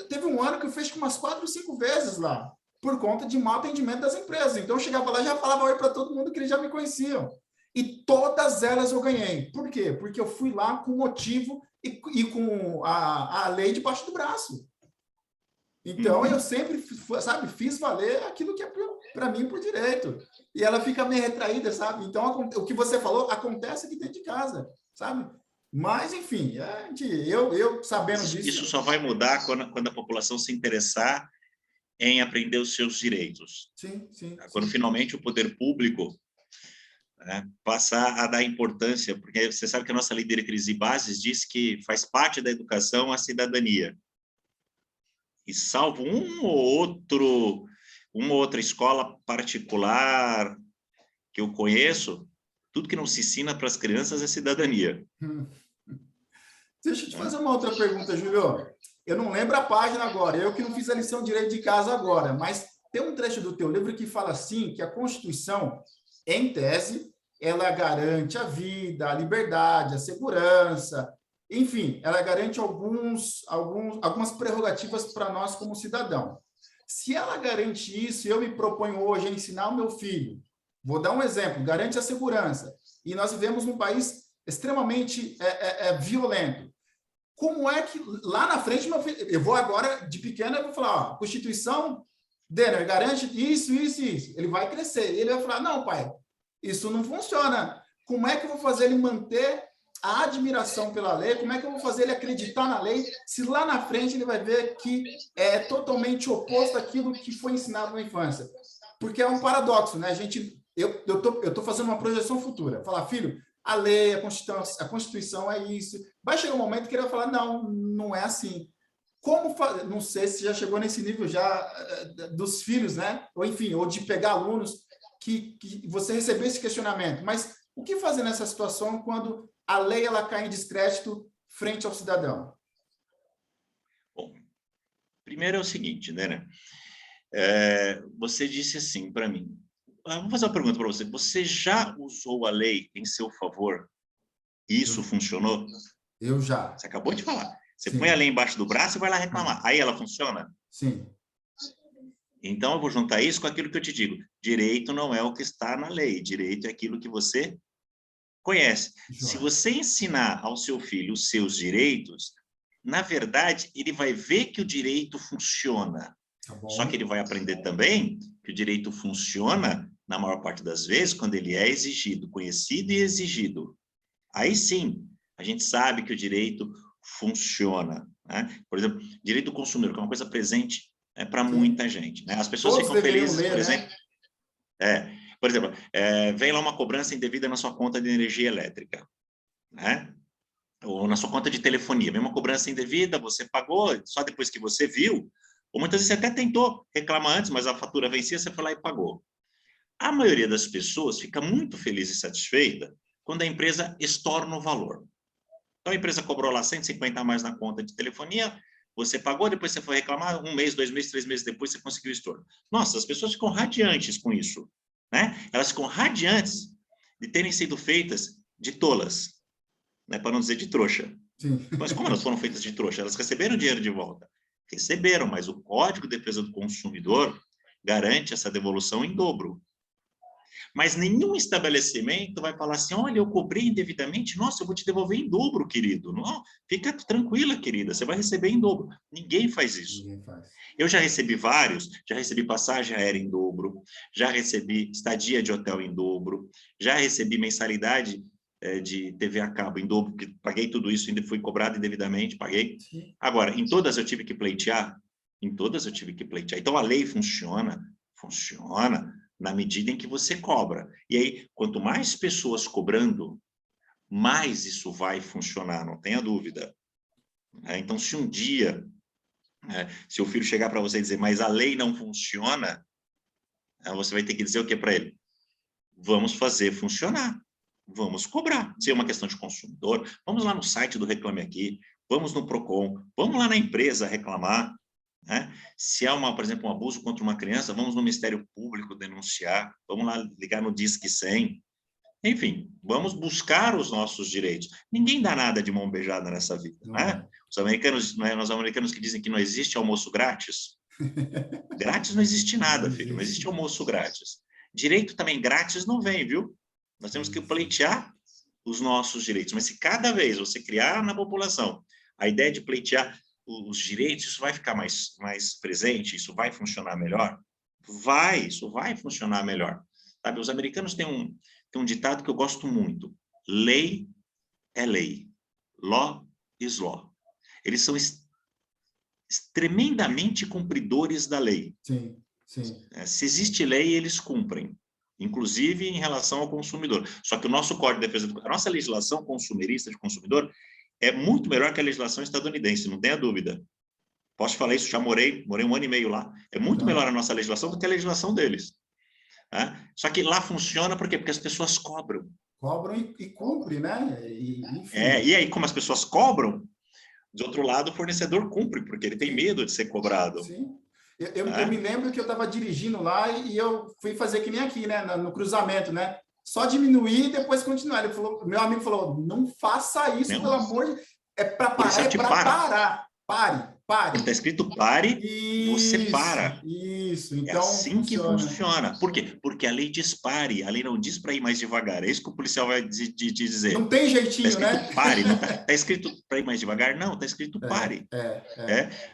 [SPEAKER 1] teve um ano que eu fiz umas 4 ou 5 vezes lá, por conta de mau atendimento das empresas. Então eu chegava lá e já falava oi para todo mundo que eles já me conheciam. E todas elas eu ganhei. Por quê? Porque eu fui lá com motivo e com a lei debaixo do braço. Então, eu sempre, sabe, fiz valer aquilo que é para mim por direito. E ela fica meio retraída, sabe? Então, o que você falou acontece aqui dentro de casa, sabe? Mas, enfim, eu sabendo disso...
[SPEAKER 2] Isso só vai mudar quando a população se interessar em aprender os seus direitos.
[SPEAKER 1] Sim, sim.
[SPEAKER 2] Quando
[SPEAKER 1] sim.
[SPEAKER 2] finalmente o poder público, né, passar a dar importância, porque você sabe que a nossa lei de diretrizes e bases diz que faz parte da educação a cidadania. E salvo uma ou outra escola particular que eu conheço, tudo que não se ensina para as crianças é cidadania.
[SPEAKER 1] Deixa eu te fazer uma outra pergunta, Júlio. Eu não lembro a página agora, eu que não fiz a lição direito de casa agora, mas tem um trecho do teu livro que fala assim, que a Constituição, em tese, ela garante a vida, a liberdade, a segurança, enfim, ela garante algumas prerrogativas para nós como cidadão. Se ela garante isso, eu me proponho hoje a ensinar o meu filho. Vou dar um exemplo, garante a segurança. E nós vivemos num país extremamente violento. Como é que lá na frente, meu filho, eu vou agora, de pequeno, eu vou falar, ó, Constituição, Denner, garante isso, isso e isso. Ele vai crescer. E ele vai falar, não, pai, isso não funciona. Como é que eu vou fazer ele manter a admiração pela lei? Como é que eu vou fazer ele acreditar na lei se lá na frente ele vai ver que é totalmente oposto àquilo que foi ensinado na infância? Porque é um paradoxo, né? Eu tô fazendo uma projeção futura. Falar, filho, a lei, a Constituição é isso. Vai chegar um momento que ele vai falar, não, não é assim. Como fazer? Não sei se já chegou nesse nível já dos filhos, né? Ou enfim, ou de pegar alunos que você receber esse questionamento. Mas o que fazer nessa situação quando a lei ela cai em descrédito frente ao cidadão?
[SPEAKER 2] Bom, primeiro é o seguinte, né? Você disse assim para mim, vou fazer uma pergunta para você. Você já usou a lei em seu favor? Isso funcionou?
[SPEAKER 1] Eu já.
[SPEAKER 2] Você acabou de falar. Você
[SPEAKER 1] Sim.
[SPEAKER 2] põe a lei embaixo do braço e vai lá reclamar. Aí ela funciona?
[SPEAKER 1] Sim.
[SPEAKER 2] Então, eu vou juntar isso com aquilo que eu te digo. Direito não é o que está na lei. Direito é aquilo que você Conhece. Se
[SPEAKER 1] Joia.
[SPEAKER 2] você ensinar ao seu filho os seus direitos, na verdade, ele vai ver que o direito funciona.
[SPEAKER 1] Tá bom.
[SPEAKER 2] Só que ele vai aprender também que o direito funciona, na maior parte das vezes, quando ele é exigido, conhecido e exigido. Aí sim, a gente sabe que o direito funciona, né? Por exemplo, direito do consumidor, que é uma coisa presente, né, para muita gente, né? As pessoas
[SPEAKER 1] Todos
[SPEAKER 2] ficam
[SPEAKER 1] deveriam
[SPEAKER 2] felizes,
[SPEAKER 1] ler,
[SPEAKER 2] por
[SPEAKER 1] né?
[SPEAKER 2] exemplo, por exemplo, vem lá uma cobrança indevida na sua conta de energia elétrica, né? Ou na sua conta de telefonia, vem uma cobrança indevida, você pagou, só depois que você viu, ou muitas vezes você até tentou reclamar antes, mas a fatura vencia, você foi lá e pagou. A maioria das pessoas fica muito feliz e satisfeita quando a empresa estorna o valor. Então, a empresa cobrou lá 150 a mais na conta de telefonia, você pagou, depois você foi reclamar, 1 mês, 2 meses, 3 meses depois, você conseguiu o estorno. Nossa, as pessoas ficam radiantes com isso, né? Elas ficam radiantes de terem sido feitas de tolas, né? Para não dizer de trouxa.
[SPEAKER 1] Sim.
[SPEAKER 2] Mas como elas foram feitas de trouxa? Elas receberam o dinheiro de volta. Receberam, mas o Código de Defesa do Consumidor garante essa devolução em dobro. Mas nenhum estabelecimento vai falar assim, olha, eu cobrei indevidamente, nossa, eu vou te devolver em dobro, querido. Não, fica tranquila, querida, você vai receber em dobro. Ninguém faz isso.
[SPEAKER 1] Ninguém faz.
[SPEAKER 2] Eu já recebi vários, já recebi passagem aérea em dobro, já recebi estadia de hotel em dobro, já recebi mensalidade de TV a cabo em dobro, porque paguei tudo isso, ainda fui cobrado indevidamente, paguei.
[SPEAKER 1] Sim.
[SPEAKER 2] Agora, em todas eu tive que pleitear? Em todas eu tive que pleitear. Então, a lei funciona na medida em que você cobra. E aí, quanto mais pessoas cobrando, mais isso vai funcionar, não tenha dúvida. Então, se um dia se o filho chegar para você e dizer, mas a lei não funciona, você vai ter que dizer o que para ele? Vamos fazer funcionar, vamos cobrar. Se é uma questão de consumidor, vamos lá no site do Reclame Aqui, vamos no Procon, vamos lá na empresa reclamar. Né? Se há, por exemplo, um abuso contra uma criança, vamos no Ministério Público denunciar, vamos lá ligar no Disque 100. Enfim, vamos buscar os nossos direitos. Ninguém dá nada de mão beijada nessa vida, né? Os americanos, né, os americanos que dizem que não existe almoço grátis. Grátis não existe nada, filho, não existe almoço grátis. Direito também grátis não vem, viu? Nós temos que pleitear os nossos direitos. Mas se cada vez você criar na população a ideia de pleitear os direitos, isso vai ficar mais presente, isso vai funcionar melhor? Isso vai funcionar melhor. Sabe, os americanos têm um ditado que eu gosto muito. Lei é lei. Law is law. Eles são tremendamente cumpridores da lei.
[SPEAKER 1] Sim, sim.
[SPEAKER 2] Se existe lei, eles cumprem, inclusive em relação ao consumidor. Só que o nosso Código de Defesa, a nossa legislação consumerista de consumidor é muito melhor que a legislação estadunidense, não tenha dúvida. Posso falar isso, já morei 1 ano e meio lá. É muito melhor a nossa legislação do que a legislação deles. Só que lá funciona por quê? Porque as pessoas cobram.
[SPEAKER 1] Cobram e cumprem, né? Enfim.
[SPEAKER 2] E aí, como as pessoas cobram, de outro lado, o fornecedor cumpre, porque ele tem medo de ser cobrado.
[SPEAKER 1] Sim. Eu me lembro que eu estava dirigindo lá e eu fui fazer que nem aqui, né? No cruzamento, né? Só diminuir e depois continuar. Ele falou, meu amigo falou, não faça isso, não. Pelo amor de Deus. É para parar, é para parar. Pare.
[SPEAKER 2] Está escrito pare, você para.
[SPEAKER 1] Isso, então
[SPEAKER 2] é assim que funciona. Por quê? Porque a lei diz pare, a lei não diz para ir mais devagar. É isso que o policial vai dizer.
[SPEAKER 1] Não tem jeitinho,
[SPEAKER 2] tá escrito
[SPEAKER 1] né?
[SPEAKER 2] Pare, não está escrito para ir mais devagar? Não, está escrito pare.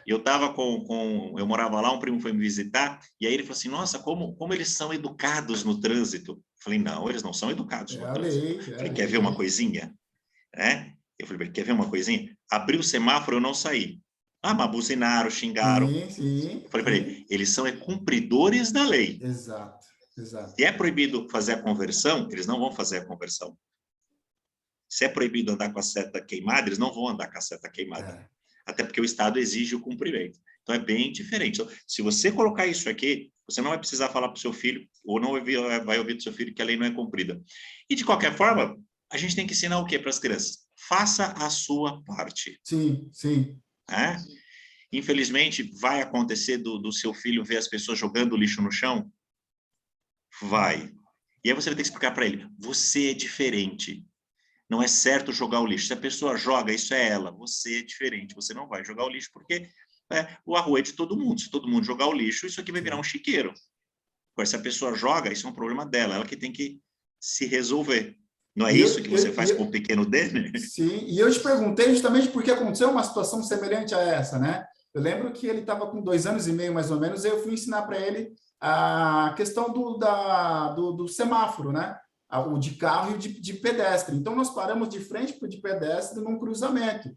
[SPEAKER 2] Eu estava eu morava lá, um primo foi me visitar, e aí ele falou assim, nossa, como eles são educados no trânsito. Eu falei, não, eles não são educados no trânsito. Eu falei, quer ver uma coisinha? Eu falei, quer ver uma coisinha? Abri o semáforo, eu não saí. Mas buzinaram, xingaram.
[SPEAKER 1] Sim.
[SPEAKER 2] Eu falei para ele, eles são cumpridores da lei.
[SPEAKER 1] Exato.
[SPEAKER 2] Se é proibido fazer a conversão, eles não vão fazer a conversão. Se é proibido andar com a seta queimada, eles não vão andar com a seta queimada. Até porque o Estado exige o cumprimento. Então, é bem diferente. Então, se você colocar isso aqui, você não vai precisar falar para o seu filho, ou não vai ouvir do seu filho que a lei não é cumprida. E, de qualquer forma, a gente tem que ensinar o quê para as crianças? Faça a sua parte.
[SPEAKER 1] Sim.
[SPEAKER 2] Infelizmente, vai acontecer do seu filho ver as pessoas jogando lixo no chão? Vai. E aí você vai ter que explicar para ele, você é diferente. Não é certo jogar o lixo. Se a pessoa joga, isso é ela. Você é diferente. Você não vai jogar o lixo porque a rua é de todo mundo. Se todo mundo jogar o lixo, isso aqui vai virar um chiqueiro. Agora, se a pessoa joga, isso é um problema dela. Ela que tem que se resolver. Não é isso que você faz com o pequeno Denner?
[SPEAKER 1] Sim, e eu te perguntei justamente porque aconteceu uma situação semelhante a essa, né? Eu lembro que ele estava com 2 anos e meio, mais ou menos, e eu fui ensinar para ele a questão do semáforo, né? O de carro e o de pedestre. Então, nós paramos de frente para o de pedestre num cruzamento.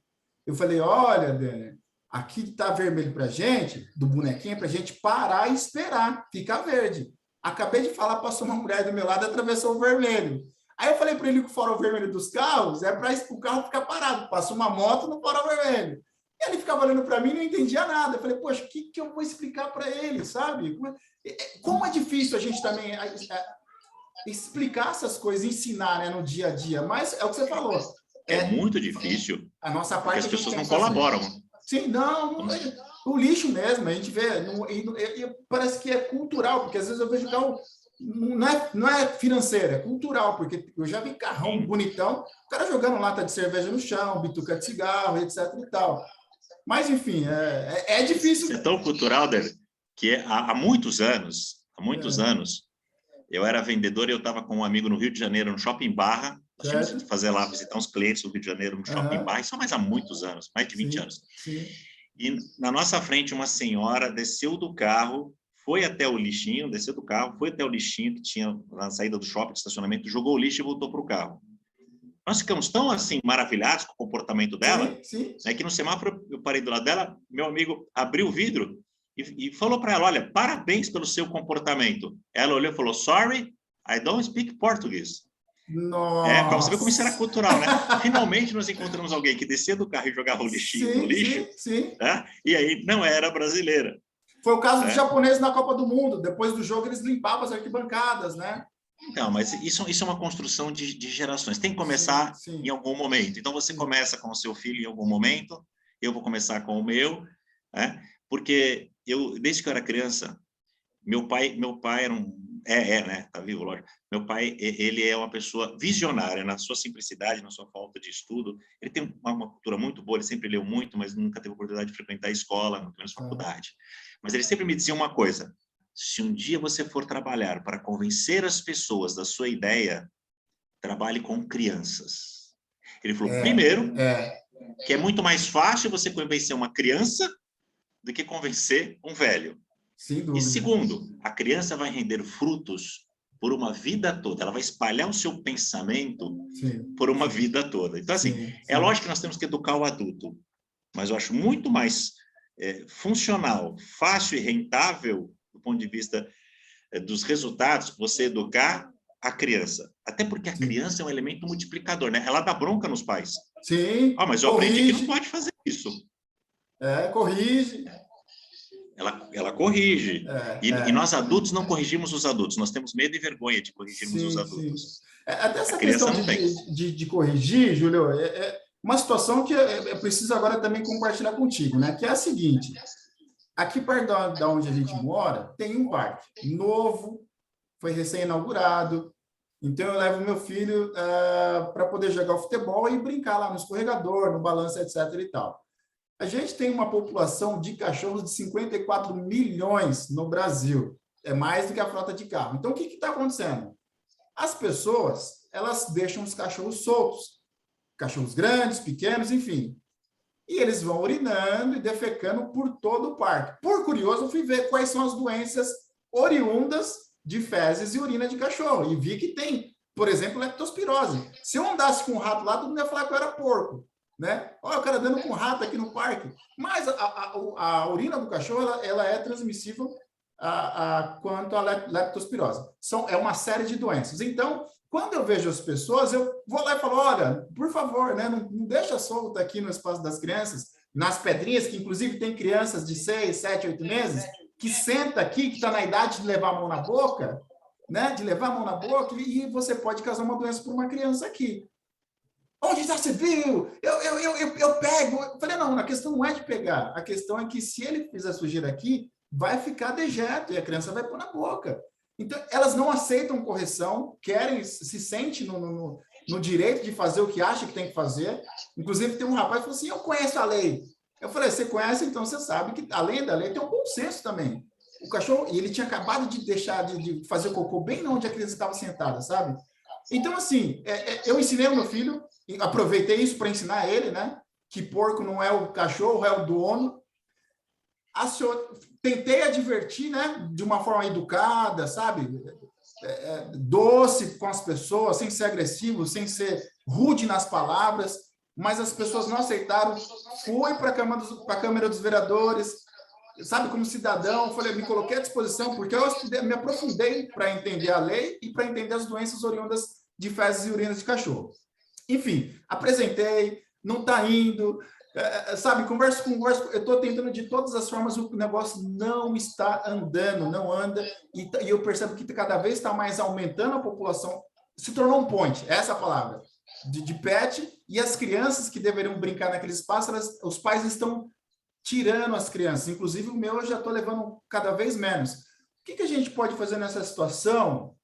[SPEAKER 1] Eu falei, olha, Denner, aqui está vermelho para a gente, do bonequinho, para a gente parar e esperar, ficar verde. Acabei de falar, passou uma mulher do meu lado e atravessou o vermelho. Aí eu falei para ele que o farol vermelho dos carros é para o carro ficar parado. Passa uma moto no farol vermelho. E ele ficava olhando para mim e não entendia nada. Eu falei, poxa, o que eu vou explicar para ele, sabe? Como é difícil a gente também explicar essas coisas, ensinar, né, no dia a dia. Mas é o que você falou.
[SPEAKER 2] É muito difícil.
[SPEAKER 1] A nossa parte,
[SPEAKER 2] porque as pessoas não colaboram.
[SPEAKER 1] Sim, não, o lixo mesmo, a gente vê, parece que é cultural, porque às vezes eu vejo carro, não é financeiro, é cultural, porque eu já vi carrão bonitão, o cara jogando lata de cerveja no chão, bituca de cigarro, etc e tal. Mas, enfim, é difícil.
[SPEAKER 2] É tão cultural, Délio, que há muitos anos, eu era vendedor e eu estava com um amigo no Rio de Janeiro, no Shopping Barra. Nós tínhamos que fazer lá, visitar uns clientes do Rio de Janeiro, no Shopping Barra, isso mais há muitos anos, mais de 20 anos.
[SPEAKER 1] Sim.
[SPEAKER 2] E na nossa frente, uma senhora desceu do carro, foi até o lixinho, desceu do carro, foi até o lixinho que tinha na saída do shopping, de estacionamento, jogou o lixo e voltou para o carro. Nós ficamos tão, assim, maravilhados com o comportamento dela, né, que no semáforo eu parei do lado dela, meu amigo abriu o vidro e falou para ela, olha, parabéns pelo seu comportamento. Ela olhou e falou, sorry, I don't speak Portuguese.
[SPEAKER 1] Nossa.
[SPEAKER 2] Para você ver como isso era cultural, né? Finalmente nós encontramos alguém que descia do carro e jogava o lixinho no lixo, né? E aí não era brasileira.
[SPEAKER 1] Foi o caso dos japoneses na Copa do Mundo. Depois do jogo, eles limpavam as arquibancadas, né?
[SPEAKER 2] Não, mas isso é uma construção de gerações. Tem que começar em algum momento. Então, você começa com o seu filho em algum momento, eu vou começar com o meu, né? Porque desde que eu era criança, meu pai era né? Tá vivo, lógico. Meu pai, ele é uma pessoa visionária na sua simplicidade, na sua falta de estudo. Ele tem uma cultura muito boa, ele sempre leu muito, mas nunca teve oportunidade de frequentar a escola, muito menos faculdade. Mas ele sempre me dizia uma coisa: se um dia você for trabalhar para convencer as pessoas da sua ideia, trabalhe com crianças. Ele falou, primeiro, que é muito mais fácil você convencer uma criança do que convencer um velho. E segundo, a criança vai render frutos por uma vida toda. Ela vai espalhar o seu pensamento por uma vida toda. Então, assim, é lógico que nós temos que educar o adulto, mas eu acho muito mais funcional, fácil e rentável, do ponto de vista dos resultados, você educar a criança. Até porque a criança é um elemento multiplicador, né? Ela dá bronca nos pais.
[SPEAKER 1] Sim.
[SPEAKER 2] Mas eu aprendi que não pode fazer isso.
[SPEAKER 1] Corrige.
[SPEAKER 2] Ela corrige. E nós adultos não corrigimos os adultos. Nós temos medo e vergonha de corrigirmos os adultos.
[SPEAKER 1] Até essa questão de corrigir, Júlio, uma situação que eu preciso agora também compartilhar contigo, né? Que é a seguinte: aqui perto da onde a gente mora, tem um parque novo, foi recém-inaugurado. Então, eu levo meu filho para poder jogar o futebol e brincar lá no escorregador, no balanço, etc. e tal. A gente tem uma população de cachorros de 54 milhões no Brasil. É mais do que a frota de carro. Então, o que está acontecendo? As pessoas, elas deixam os cachorros soltos. Cachorros grandes, pequenos, enfim. E eles vão urinando e defecando por todo o parque. Por curioso, eu fui ver quais são as doenças oriundas de fezes e urina de cachorro. E vi que tem, por exemplo, leptospirose. Se eu andasse com um rato lá, todo mundo ia falar que eu era porco. Né? Olha o cara dando com rato aqui no parque. Mas a urina do cachorro ela é transmissível quanto à leptospirose. É uma série de doenças. Então, quando eu vejo as pessoas, eu vou lá e falo, olha, por favor, né, não deixa solta aqui no espaço das crianças, nas pedrinhas, que inclusive tem crianças de 6, 7, 8 meses, que senta aqui, que está na idade de levar a mão na boca, né, de levar a mão na boca, e você pode causar uma doença para uma criança aqui. Onde já se viu? Eu pego. Eu falei, não, a questão não é de pegar. A questão é que se ele fizer sujeira aqui, vai ficar dejeto e a criança vai pôr na boca. Então, elas não aceitam correção, se sentem no direito de fazer o que acha que tem que fazer. Inclusive, tem um rapaz que falou assim, eu conheço a lei. Eu falei, você conhece, então você sabe que além da lei tem um bom senso também. O cachorro, e ele tinha acabado de deixar de fazer o cocô bem onde a criança estava sentada, sabe? Então, assim, eu ensinei o meu filho, aproveitei isso para ensinar ele, né? Que porco não é o cachorro, é o dono. Tentei advertir, né? De uma forma educada, sabe? Doce com as pessoas, sem ser agressivo, sem ser rude nas palavras, mas as pessoas não aceitaram. Fui para a Câmara dos Vereadores, sabe, como cidadão, falei, me coloquei à disposição, porque eu me aprofundei para entender a lei e para entender as doenças oriundas de fezes e urinas de cachorro. Enfim, apresentei, não está indo, sabe, converso, eu estou tentando de todas as formas, o negócio não está andando, não anda, e eu percebo que cada vez está mais aumentando a população, se tornou um point, essa é a palavra, de pet, e as crianças que deveriam brincar naquele espaço, os pais estão tirando as crianças, inclusive o meu eu já estou levando cada vez menos. O que a gente pode fazer nessa situação,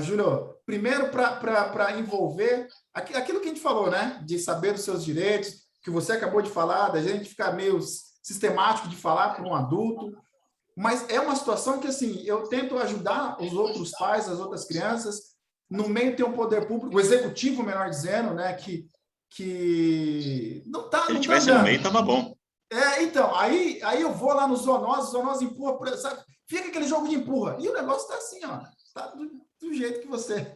[SPEAKER 1] Júlio? Primeiro, para envolver aquilo que a gente falou, né? De saber dos seus direitos, que você acabou de falar, da gente ficar meio sistemático de falar para um adulto, mas é uma situação que, assim, eu tento ajudar os outros pais, as outras crianças, no meio tem um poder público, o executivo, melhor dizendo, né? Que não está andando. Se ele
[SPEAKER 2] estivesse no meio, estava bom.
[SPEAKER 1] Então, aí eu vou lá no zoonose empurra, sabe? Fica aquele jogo de empurra. E o negócio está assim, ó. Tá do jeito que você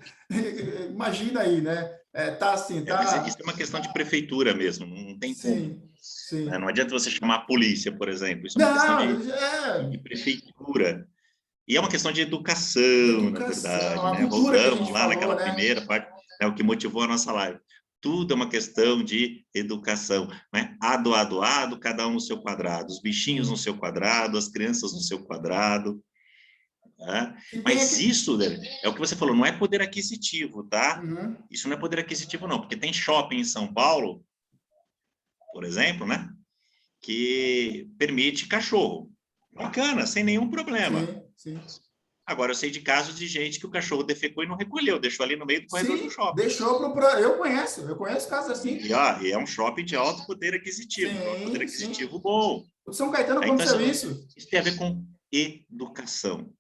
[SPEAKER 1] imagina aí, né? Tá assim, tá...
[SPEAKER 2] Mas isso é uma questão de prefeitura mesmo, não tem como.
[SPEAKER 1] Sim.
[SPEAKER 2] Né? Não adianta você chamar a polícia, por exemplo. Isso é uma questão de prefeitura. E é uma questão de educação, na verdade. Né? Voltamos lá naquela primeira parte, né? O que motivou a nossa live. Tudo é uma questão de educação, né? Ado, cada um no seu quadrado, os bichinhos no seu quadrado, as crianças no seu quadrado, né? Mas isso, né, é o que você falou, não é poder aquisitivo, tá?
[SPEAKER 1] Uhum.
[SPEAKER 2] Isso não é poder aquisitivo, não, porque tem shopping em São Paulo, por exemplo, né? Que permite cachorro. Bacana, sem nenhum problema.
[SPEAKER 1] Sim.
[SPEAKER 2] Agora, eu sei de casos de gente que o cachorro defecou e não recolheu, deixou ali no meio do corredor do shopping.
[SPEAKER 1] Eu conheço casos assim.
[SPEAKER 2] E é um shopping de alto poder aquisitivo, poder aquisitivo bom.
[SPEAKER 1] O São Caetano como serviço.
[SPEAKER 2] Isso tem a ver com educação.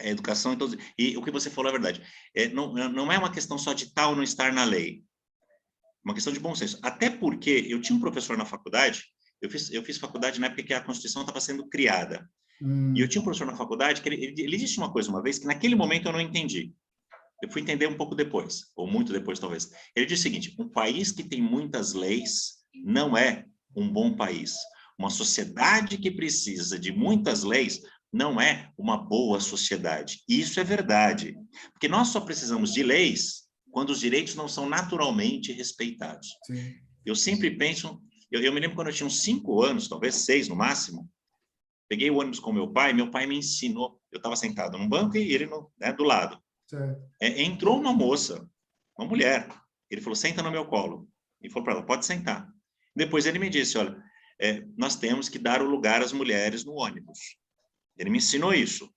[SPEAKER 2] Educação, então, e o que você falou é verdade. Não é uma questão só de estar ou não estar na lei. É uma questão de bom senso. Até porque eu tinha um professor na faculdade, eu fiz faculdade na época que a Constituição estava sendo criada. E eu tinha um professor na faculdade que ele disse uma coisa uma vez que naquele momento eu não entendi. Eu fui entender um pouco depois, ou muito depois talvez. Ele disse o seguinte: um país que tem muitas leis não é um bom país. Uma sociedade que precisa de muitas leis não é uma boa sociedade. E isso é verdade. Porque nós só precisamos de leis quando os direitos não são naturalmente respeitados.
[SPEAKER 1] Sim.
[SPEAKER 2] Eu sempre penso... Eu me lembro quando eu tinha uns 5 anos, talvez 6 no máximo, peguei o ônibus com meu pai me ensinou, eu estava sentado num banco e ele do lado. Entrou uma moça, uma mulher, ele falou, senta no meu colo. E falou para ela, pode sentar. Depois ele me disse, olha, nós temos que dar o lugar às mulheres no ônibus. Ele me ensinou isso,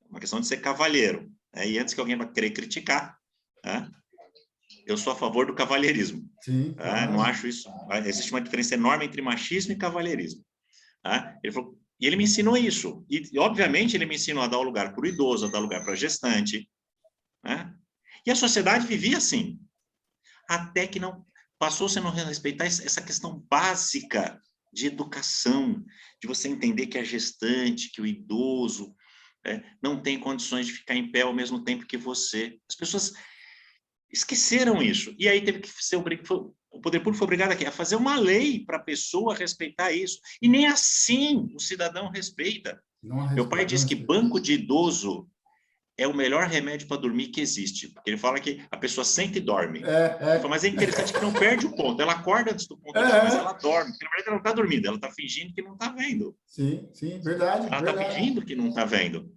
[SPEAKER 2] uma questão de ser cavalheiro. E antes que alguém vá querer criticar, eu sou a favor do cavalheirismo.
[SPEAKER 1] Sim,
[SPEAKER 2] não acho isso, existe uma diferença enorme entre machismo e cavalheirismo. Ele falou, e ele me ensinou isso. E, obviamente, ele me ensinou a dar o lugar para o idoso, a dar o lugar para a gestante. Né? E a sociedade vivia assim. Até que não passou-se a não respeitar essa questão básica de educação, de você entender que a gestante, que o idoso não tem condições de ficar em pé ao mesmo tempo que você. As pessoas esqueceram isso. E aí teve que ser o poder público foi obrigado a fazer uma lei para a pessoa respeitar isso. E nem assim o cidadão respeita. Meu pai diz que banco de idoso é o melhor remédio para dormir que existe. Porque ele fala que a pessoa senta e dorme. Ele fala, mas é interessante que não perde o ponto. Ela acorda antes do ponto, mas ela dorme. Porque, na verdade, ela não está dormindo, ela está fingindo que não está vendo.
[SPEAKER 1] Sim, verdade.
[SPEAKER 2] Ela está fingindo que não está vendo.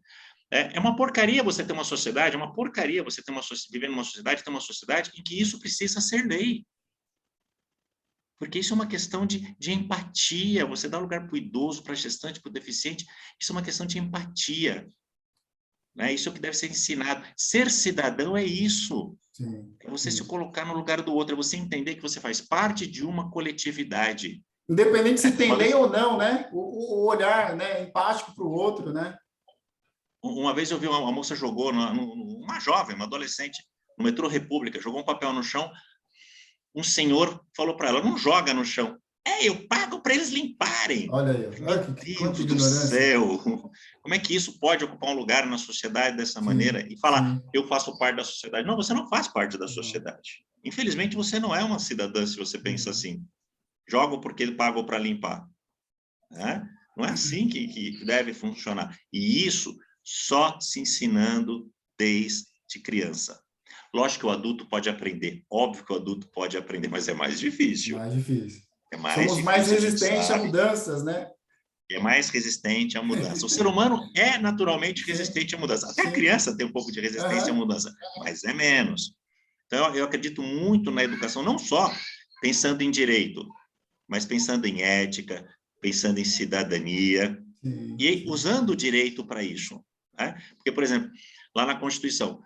[SPEAKER 2] É uma porcaria você ter uma sociedade, é uma porcaria você viver numa sociedade, ter uma sociedade em que isso precisa ser lei. Porque isso é uma questão de empatia. Você dá lugar para o idoso, para a gestante, para o deficiente. Isso é uma questão de empatia. Né? Isso é o que deve ser ensinado. Ser cidadão é isso.
[SPEAKER 1] Sim,
[SPEAKER 2] é você se colocar no lugar do outro. É você entender que você faz parte de uma coletividade.
[SPEAKER 1] Independente se tem lei ou não, né? O olhar, né? Empático para o outro, né?
[SPEAKER 2] Uma vez eu vi uma moça jogou, uma jovem, uma adolescente, no metrô República, jogou um papel no chão, um senhor falou para ela, não joga no chão. Eu pago para eles limparem.
[SPEAKER 1] Olha aí, olha
[SPEAKER 2] Meu
[SPEAKER 1] quanta
[SPEAKER 2] Deus do
[SPEAKER 1] ignorância.
[SPEAKER 2] céu! Como é que isso pode ocupar um lugar na sociedade dessa maneira? E falar,
[SPEAKER 1] sim.
[SPEAKER 2] eu faço parte da sociedade. Não, você não faz parte da sociedade. Infelizmente, você não é uma cidadã se você pensa assim. Jogo porque pago para limpar. Né? Não é assim que deve funcionar. E isso só se ensinando desde criança. Lógico que o adulto pode aprender. Óbvio que o adulto pode aprender, mas é mais difícil.
[SPEAKER 1] Mais difícil.
[SPEAKER 2] É mais
[SPEAKER 1] Somos
[SPEAKER 2] difícil,
[SPEAKER 1] mais
[SPEAKER 2] a gente
[SPEAKER 1] resistentes a
[SPEAKER 2] sabe.
[SPEAKER 1] mudanças, né?
[SPEAKER 2] É mais resistente à mudança. O ser humano é naturalmente
[SPEAKER 1] Sim.
[SPEAKER 2] resistente à mudança. Até a
[SPEAKER 1] Sim.
[SPEAKER 2] criança tem um pouco de resistência à mudança, mas é menos. Então, eu acredito muito na educação, não só pensando em direito, mas pensando em ética, pensando em cidadania,
[SPEAKER 1] Sim,
[SPEAKER 2] e
[SPEAKER 1] sim.
[SPEAKER 2] usando o direito para isso. Né? Porque, por exemplo, lá na Constituição,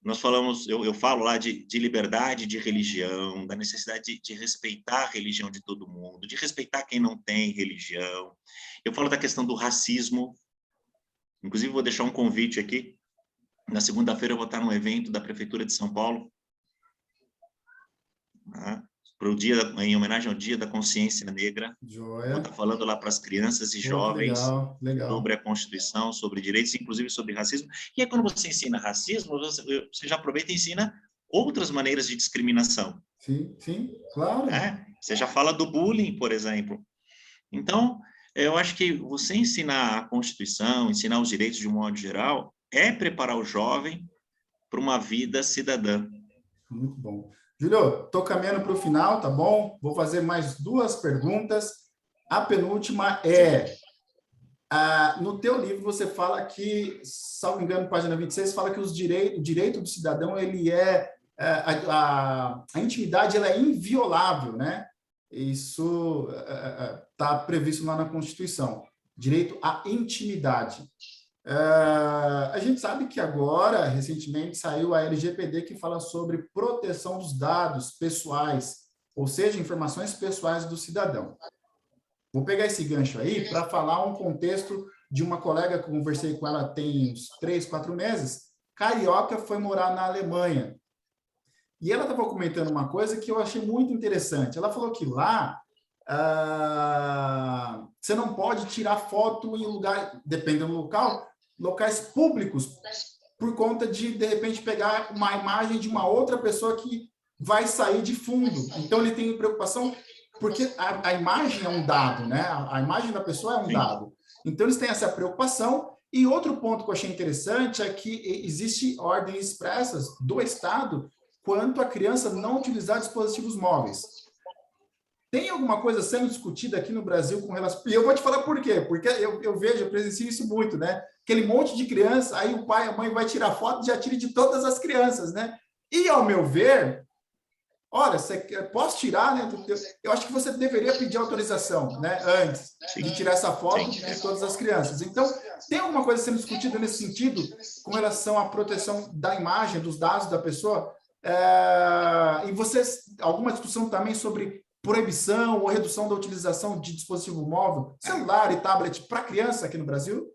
[SPEAKER 2] nós falamos, eu falo lá de liberdade de religião, da necessidade de respeitar a religião de todo mundo, de respeitar quem não tem religião. Eu falo da questão do racismo. Inclusive, vou deixar um convite aqui. Na segunda-feira, eu vou estar num evento da Prefeitura de São Paulo, né? Em homenagem ao Dia da Consciência Negra.
[SPEAKER 1] Joia.
[SPEAKER 2] Vou estar falando lá para as crianças e jovens sobre a Constituição, sobre direitos, inclusive sobre racismo. E aí, quando você ensina racismo, você já aproveita e ensina outras maneiras de discriminação.
[SPEAKER 1] Sim, sim, claro.
[SPEAKER 2] Você já fala do bullying, por exemplo. Então, eu acho que você ensinar a Constituição, ensinar os direitos de um modo geral, é preparar o jovem para uma vida cidadã.
[SPEAKER 1] Muito bom. Júlio, estou caminhando para o final, tá bom? Vou fazer mais 2 perguntas. A penúltima é... no teu livro você fala que, salvo engano, página 26, fala que o direito do cidadão, ele a intimidade ela é inviolável, né? Isso está previsto lá na Constituição. Direito à intimidade. A gente sabe que agora, recentemente, saiu a LGPD que fala sobre proteção dos dados pessoais, ou seja, informações pessoais do cidadão. Vou pegar esse gancho aí para falar um contexto de uma colega que eu conversei com ela tem uns 3, 4 meses, carioca, foi morar na Alemanha. E ela estava comentando uma coisa que eu achei muito interessante. Ela falou que lá você não pode tirar foto em lugar, dependendo do local, locais públicos, por conta de repente, pegar uma imagem de uma outra pessoa que vai sair de fundo. Então, ele tem preocupação, porque a imagem é um dado, né? A imagem da pessoa é um dado. Então, eles têm essa preocupação. E outro ponto que eu achei interessante é que existe ordens expressas do Estado quanto a criança não utilizar dispositivos móveis. Tem alguma coisa sendo discutida aqui no Brasil com relação... E eu vou te falar por quê. Porque eu vejo, eu presencio isso muito, né? Aquele monte de criança, aí o pai, a mãe vai tirar foto e já tira de todas as crianças, né? E, ao meu ver, olha, posso tirar, né? Eu acho que você deveria pedir autorização, né? Antes de tirar essa foto de todas as crianças. Então, tem alguma coisa sendo discutida nesse sentido com relação à proteção da imagem, dos dados da pessoa? E vocês, alguma discussão também sobre proibição ou redução da utilização de dispositivo móvel, celular e tablet para criança aqui no Brasil?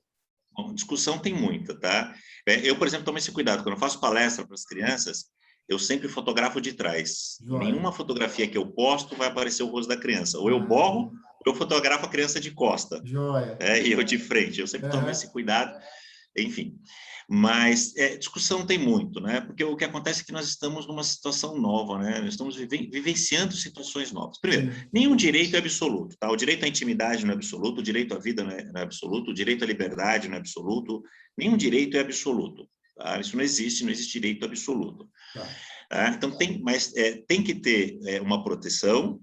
[SPEAKER 2] Bom, discussão tem muita, tá? Eu, por exemplo, tomo esse cuidado. Quando eu faço palestra para as crianças, eu sempre fotografo de trás. Em nenhuma fotografia que eu posto vai aparecer o rosto da criança. Ou eu borro, ou eu fotografo a criança de costa. E eu de frente. Eu sempre tomo esse cuidado. Enfim. Mas discussão tem muito, né? Porque o que acontece é que nós estamos numa situação nova, né? Nós estamos vivenciando situações novas. Primeiro, nenhum direito é absoluto, tá? O direito à intimidade não é absoluto, o direito à vida não é absoluto, o direito à liberdade não é absoluto, nenhum direito é absoluto, tá? Isso não existe direito absoluto. Tá? Então, tem que ter uma proteção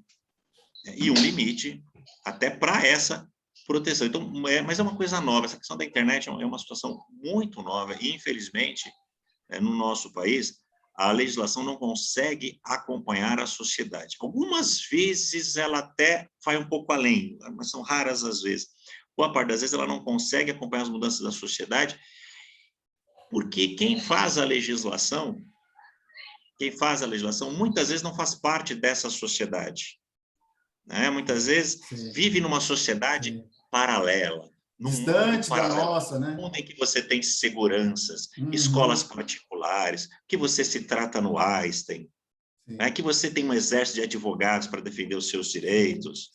[SPEAKER 2] e um limite até para essa proteção. Então, mas é uma coisa nova. Essa questão da internet é uma situação muito nova e, infelizmente, no nosso país, a legislação não consegue acompanhar a sociedade. Algumas vezes ela até vai um pouco além, mas são raras as vezes. Boa parte das vezes ela não consegue acompanhar as mudanças da sociedade, porque quem faz a legislação muitas vezes não faz parte dessa sociedade. Né? Muitas vezes vive numa sociedade paralela,
[SPEAKER 1] Distante da nossa, né?
[SPEAKER 2] Um mundo em que você tem seguranças,
[SPEAKER 1] Uhum.
[SPEAKER 2] escolas particulares, que você se trata no Einstein, né? Que você tem um exército de advogados para defender os seus direitos.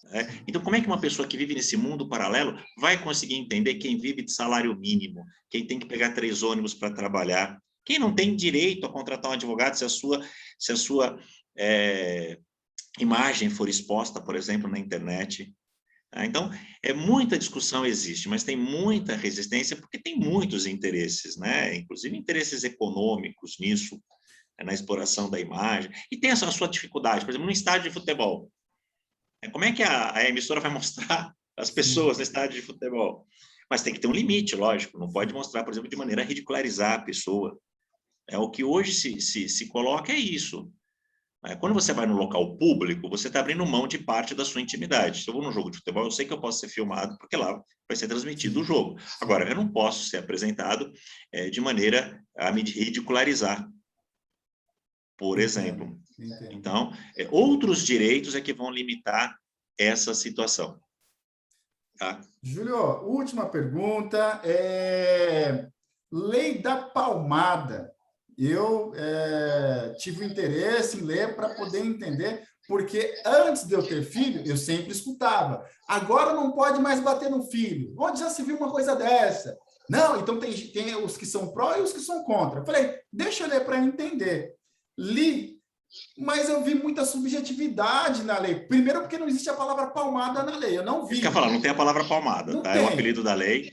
[SPEAKER 2] Né? Então, como é que uma pessoa que vive nesse mundo paralelo vai conseguir entender quem vive de salário mínimo, quem tem que pegar 3 ônibus para trabalhar, quem não tem direito a contratar um advogado se a sua imagem for exposta, por exemplo, na internet? Então, muita discussão existe, mas tem muita resistência porque tem muitos interesses, né? Inclusive interesses econômicos nisso, na exploração da imagem, e tem a sua dificuldade, por exemplo, no estádio de futebol. Como é que a emissora vai mostrar as pessoas no estádio de futebol? Mas tem que ter um limite, lógico, não pode mostrar, por exemplo, de maneira a ridicularizar a pessoa. O que hoje se coloca é isso. Quando você vai no local público, você está abrindo mão de parte da sua intimidade. Se eu vou num jogo de futebol, eu sei que eu posso ser filmado, porque lá vai ser transmitido o jogo. Agora, eu não posso ser apresentado de maneira a me ridicularizar, por exemplo.
[SPEAKER 1] Entendo.
[SPEAKER 2] Então, outros direitos é que vão limitar essa situação. Tá?
[SPEAKER 1] Júlio, última pergunta. Lei da palmada. Eu tive interesse em ler para poder entender, porque antes de eu ter filho, eu sempre escutava. Agora não pode mais bater no filho. Onde já se viu uma coisa dessa? Não, então tem os que são pró e os que são contra. Eu falei, deixa eu ler para entender. Li, mas eu vi muita subjetividade na lei. Primeiro porque não existe a palavra palmada na lei, eu não vi.
[SPEAKER 2] Isso que eu ia falar, não tem a palavra palmada,
[SPEAKER 1] não
[SPEAKER 2] tá?
[SPEAKER 1] tem.
[SPEAKER 2] É o apelido da lei.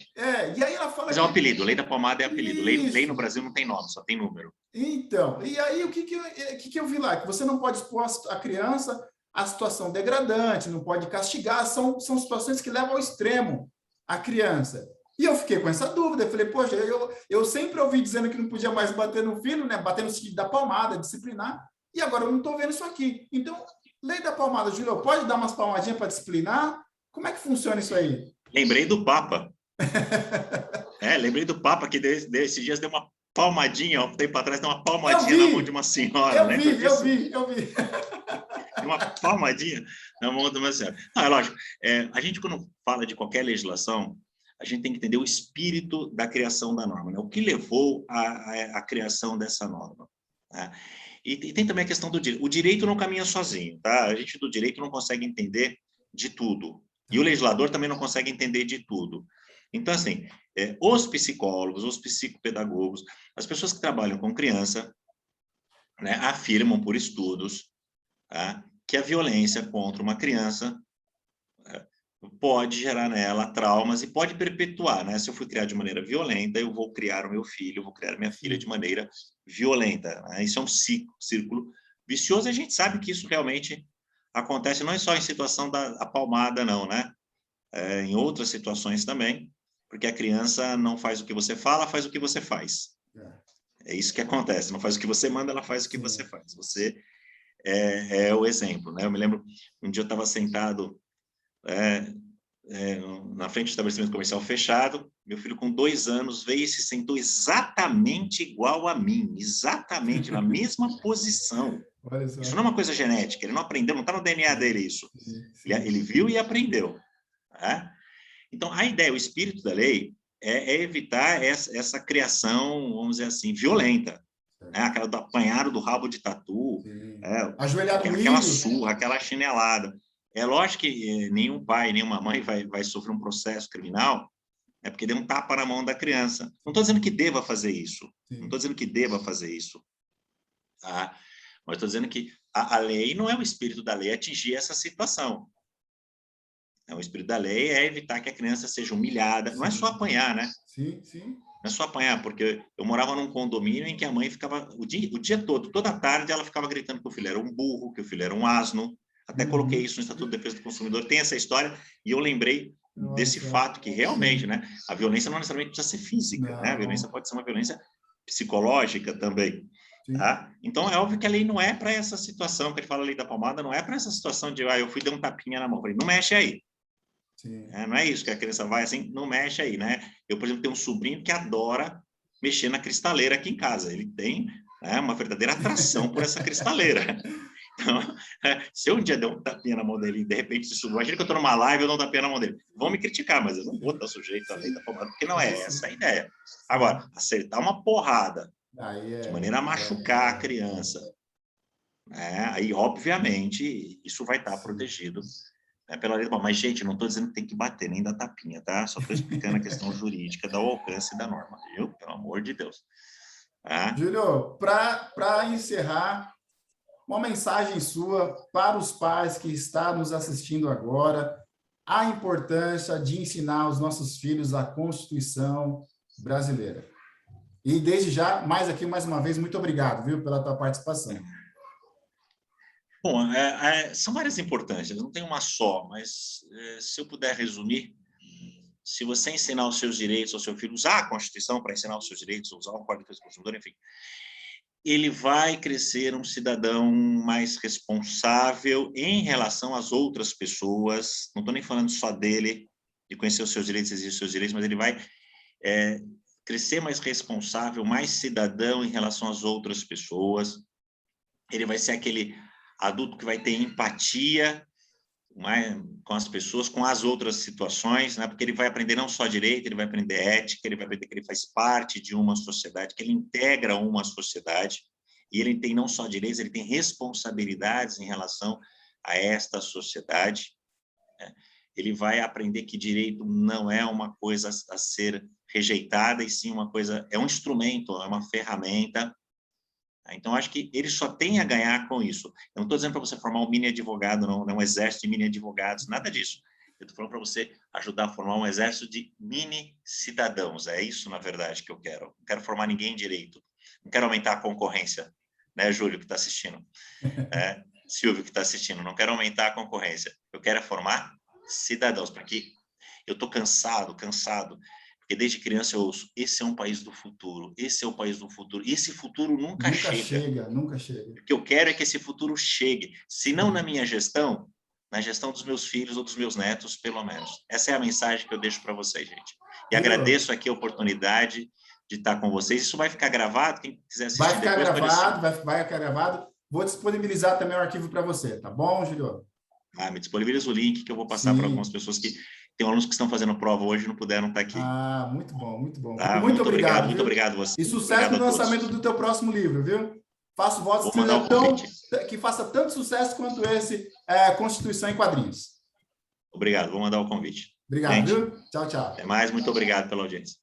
[SPEAKER 1] E aí ela fala
[SPEAKER 2] mas é um apelido, lei da palmada é apelido. Lei no Brasil não tem nome, só tem número.
[SPEAKER 1] Então, e aí o que eu vi lá? Que você não pode expor a criança à situação degradante, não pode castigar, são situações que levam ao extremo a criança. E eu fiquei com essa dúvida, eu falei, poxa, eu sempre ouvi dizendo que não podia mais bater no filho, né? Bater no sentido da palmada, disciplinar, e agora eu não estou vendo isso aqui. Então, lei da palmada, Júlio, pode dar umas palmadinhas para disciplinar? Como é que funciona isso aí?
[SPEAKER 2] Lembrei do Papa. Lembrei do Papa, que esses dias deu uma palmadinha, um tempo atrás, deu uma palmadinha na mão de uma senhora.
[SPEAKER 1] Eu vi.
[SPEAKER 2] Uma palmadinha na mão de uma senhora. Não, é lógico, a gente, quando fala de qualquer legislação, a gente tem que entender o espírito da criação da norma, né? O que levou à criação dessa norma. Né? E tem também a questão do direito. O direito não caminha sozinho, tá? A gente do direito não consegue entender de tudo. E o legislador também não consegue entender de tudo. Então, assim, os psicólogos, os psicopedagogos, as pessoas que trabalham com criança, né, afirmam por estudos, tá, que a violência contra uma criança pode gerar nela traumas e pode perpetuar, né? Se eu fui criado de maneira violenta, eu vou criar o meu filho, eu vou criar a minha filha de maneira violenta. Né? Isso é um círculo vicioso, e a gente sabe que isso realmente acontece não é só em situação da palmada, não, né? Em outras situações também, porque a criança não faz o que você fala, faz o que você faz. É isso que acontece, não faz o que você manda, ela faz o que você faz. Você é o exemplo, né? Eu me lembro, um dia eu estava sentado na frente do estabelecimento comercial fechado, meu filho com 2 anos veio e se sentou exatamente igual a mim, exatamente na mesma posição. Isso não é uma coisa genética, ele não aprendeu, não está no DNA dele isso. Ele viu e aprendeu. Tá? Então, a ideia, o espírito da lei é evitar essa criação, vamos dizer assim, violenta. Né? Aquela do apanhado do rabo de tatu, aquela surra, aquela chinelada. É lógico que nenhum pai, nenhuma mãe vai sofrer um processo criminal, porque deu um tapa na mão da criança. Não estou dizendo que deva fazer isso. Não estou dizendo que deva fazer isso. Tá? Mas estou dizendo que a lei não é o espírito da lei atingir essa situação. O espírito da lei é evitar que a criança seja humilhada. Não é só apanhar, né?
[SPEAKER 1] Sim.
[SPEAKER 2] Não é só apanhar, porque eu morava num condomínio em que a mãe ficava o dia todo, toda tarde, ela ficava gritando que o filho era um burro, que o filho era um asno. Até coloquei isso no Estatuto de Defesa do Consumidor. Tem essa história e eu lembrei desse fato que realmente, né? A violência não necessariamente precisa ser física, né? A violência pode ser uma violência psicológica também. Tá? Então, é óbvio que a lei não é para essa situação, que a gente fala a lei da palmada, não é para essa situação de, eu fui dar um tapinha na mão. Falei, não mexe aí. Não é isso que a criança vai assim, não mexe aí, né? Eu, por exemplo, tenho um sobrinho que adora mexer na cristaleira aqui em casa. Ele tem uma verdadeira atração por essa cristaleira. Se eu um dia der um tapinha na mão dele e de repente isso, imagina que eu estou numa live e eu dou um tapinha na mão dele. Vão me criticar, mas eu não vou estar sujeito à lei da pomada, porque não é essa a ideia. Agora, acertar uma porrada de maneira a machucar a criança, né? Aí, obviamente, isso vai estar protegido, né, pela lei. Mas, gente, não estou dizendo que tem que bater, nem dar tapinha, tá? Só estou explicando a questão jurídica do alcance da norma, viu? Pelo amor de Deus. Tá?
[SPEAKER 1] Júlio, para encerrar, uma mensagem sua para os pais que estão nos assistindo agora, a importância de ensinar os nossos filhos a Constituição brasileira. E desde já, mais uma vez, muito obrigado, viu, pela tua participação.
[SPEAKER 2] Bom, são várias importâncias, não tem uma só, mas se eu puder resumir, se você ensinar os seus direitos ao seu filho, usar a Constituição para ensinar os seus direitos, usar o Código de Defesa do Consumidor, enfim, ele vai crescer um cidadão mais responsável em relação às outras pessoas. Não estou nem falando só dele, de conhecer os seus direitos, exigir os seus direitos, mas ele vai crescer mais responsável, mais cidadão em relação às outras pessoas. Ele vai ser aquele adulto que vai ter empatia com as pessoas, com as outras situações, né? Porque ele vai aprender não só direito, ele vai aprender ética, ele vai aprender que ele faz parte de uma sociedade, que ele integra uma sociedade, e ele tem não só direitos, ele tem responsabilidades em relação a esta sociedade, né? Ele vai aprender que direito não é uma coisa a ser rejeitada, e sim uma coisa, é um instrumento, é uma ferramenta. Então, acho que ele só tem a ganhar com isso. Eu não estou dizendo para você formar um mini advogado, não é um exército de mini advogados, nada disso. Eu estou falando para você ajudar a formar um exército de mini cidadãos. É isso, na verdade, que eu quero. Não quero formar ninguém em direito. Não quero aumentar a concorrência, né, Júlio, que está assistindo? Silvio, que está assistindo. Não quero aumentar a concorrência. Eu quero formar cidadãos, porque eu estou cansado. Porque desde criança eu ouço, esse é um país do futuro, esse é o país do futuro. E esse futuro nunca chega.
[SPEAKER 1] Nunca chega.
[SPEAKER 2] O que eu quero é que esse futuro chegue. Se não na minha gestão, na gestão dos meus filhos ou dos meus netos, pelo menos. Essa é a mensagem que eu deixo para vocês, gente. E agradeço aqui a oportunidade de estar com vocês. Isso vai ficar gravado, quem quiser assistir
[SPEAKER 1] vai ficar
[SPEAKER 2] depois,
[SPEAKER 1] gravado, vai ficar gravado. Vou disponibilizar também o arquivo para você, tá bom, Júlio?
[SPEAKER 2] Me disponibiliza o link que eu vou passar para algumas pessoas que tem alunos que estão fazendo prova hoje e não puderam estar aqui.
[SPEAKER 1] Muito bom, muito bom.
[SPEAKER 2] Tá? Muito obrigado. Muito obrigado você.
[SPEAKER 1] E sucesso no lançamento do teu próximo livro, viu? Faço votos que faça tanto sucesso quanto esse Constituição em Quadrinhos.
[SPEAKER 2] Obrigado, vou mandar o convite.
[SPEAKER 1] Obrigado, gente, viu? Tchau, tchau.
[SPEAKER 2] Até mais, muito obrigado pela audiência.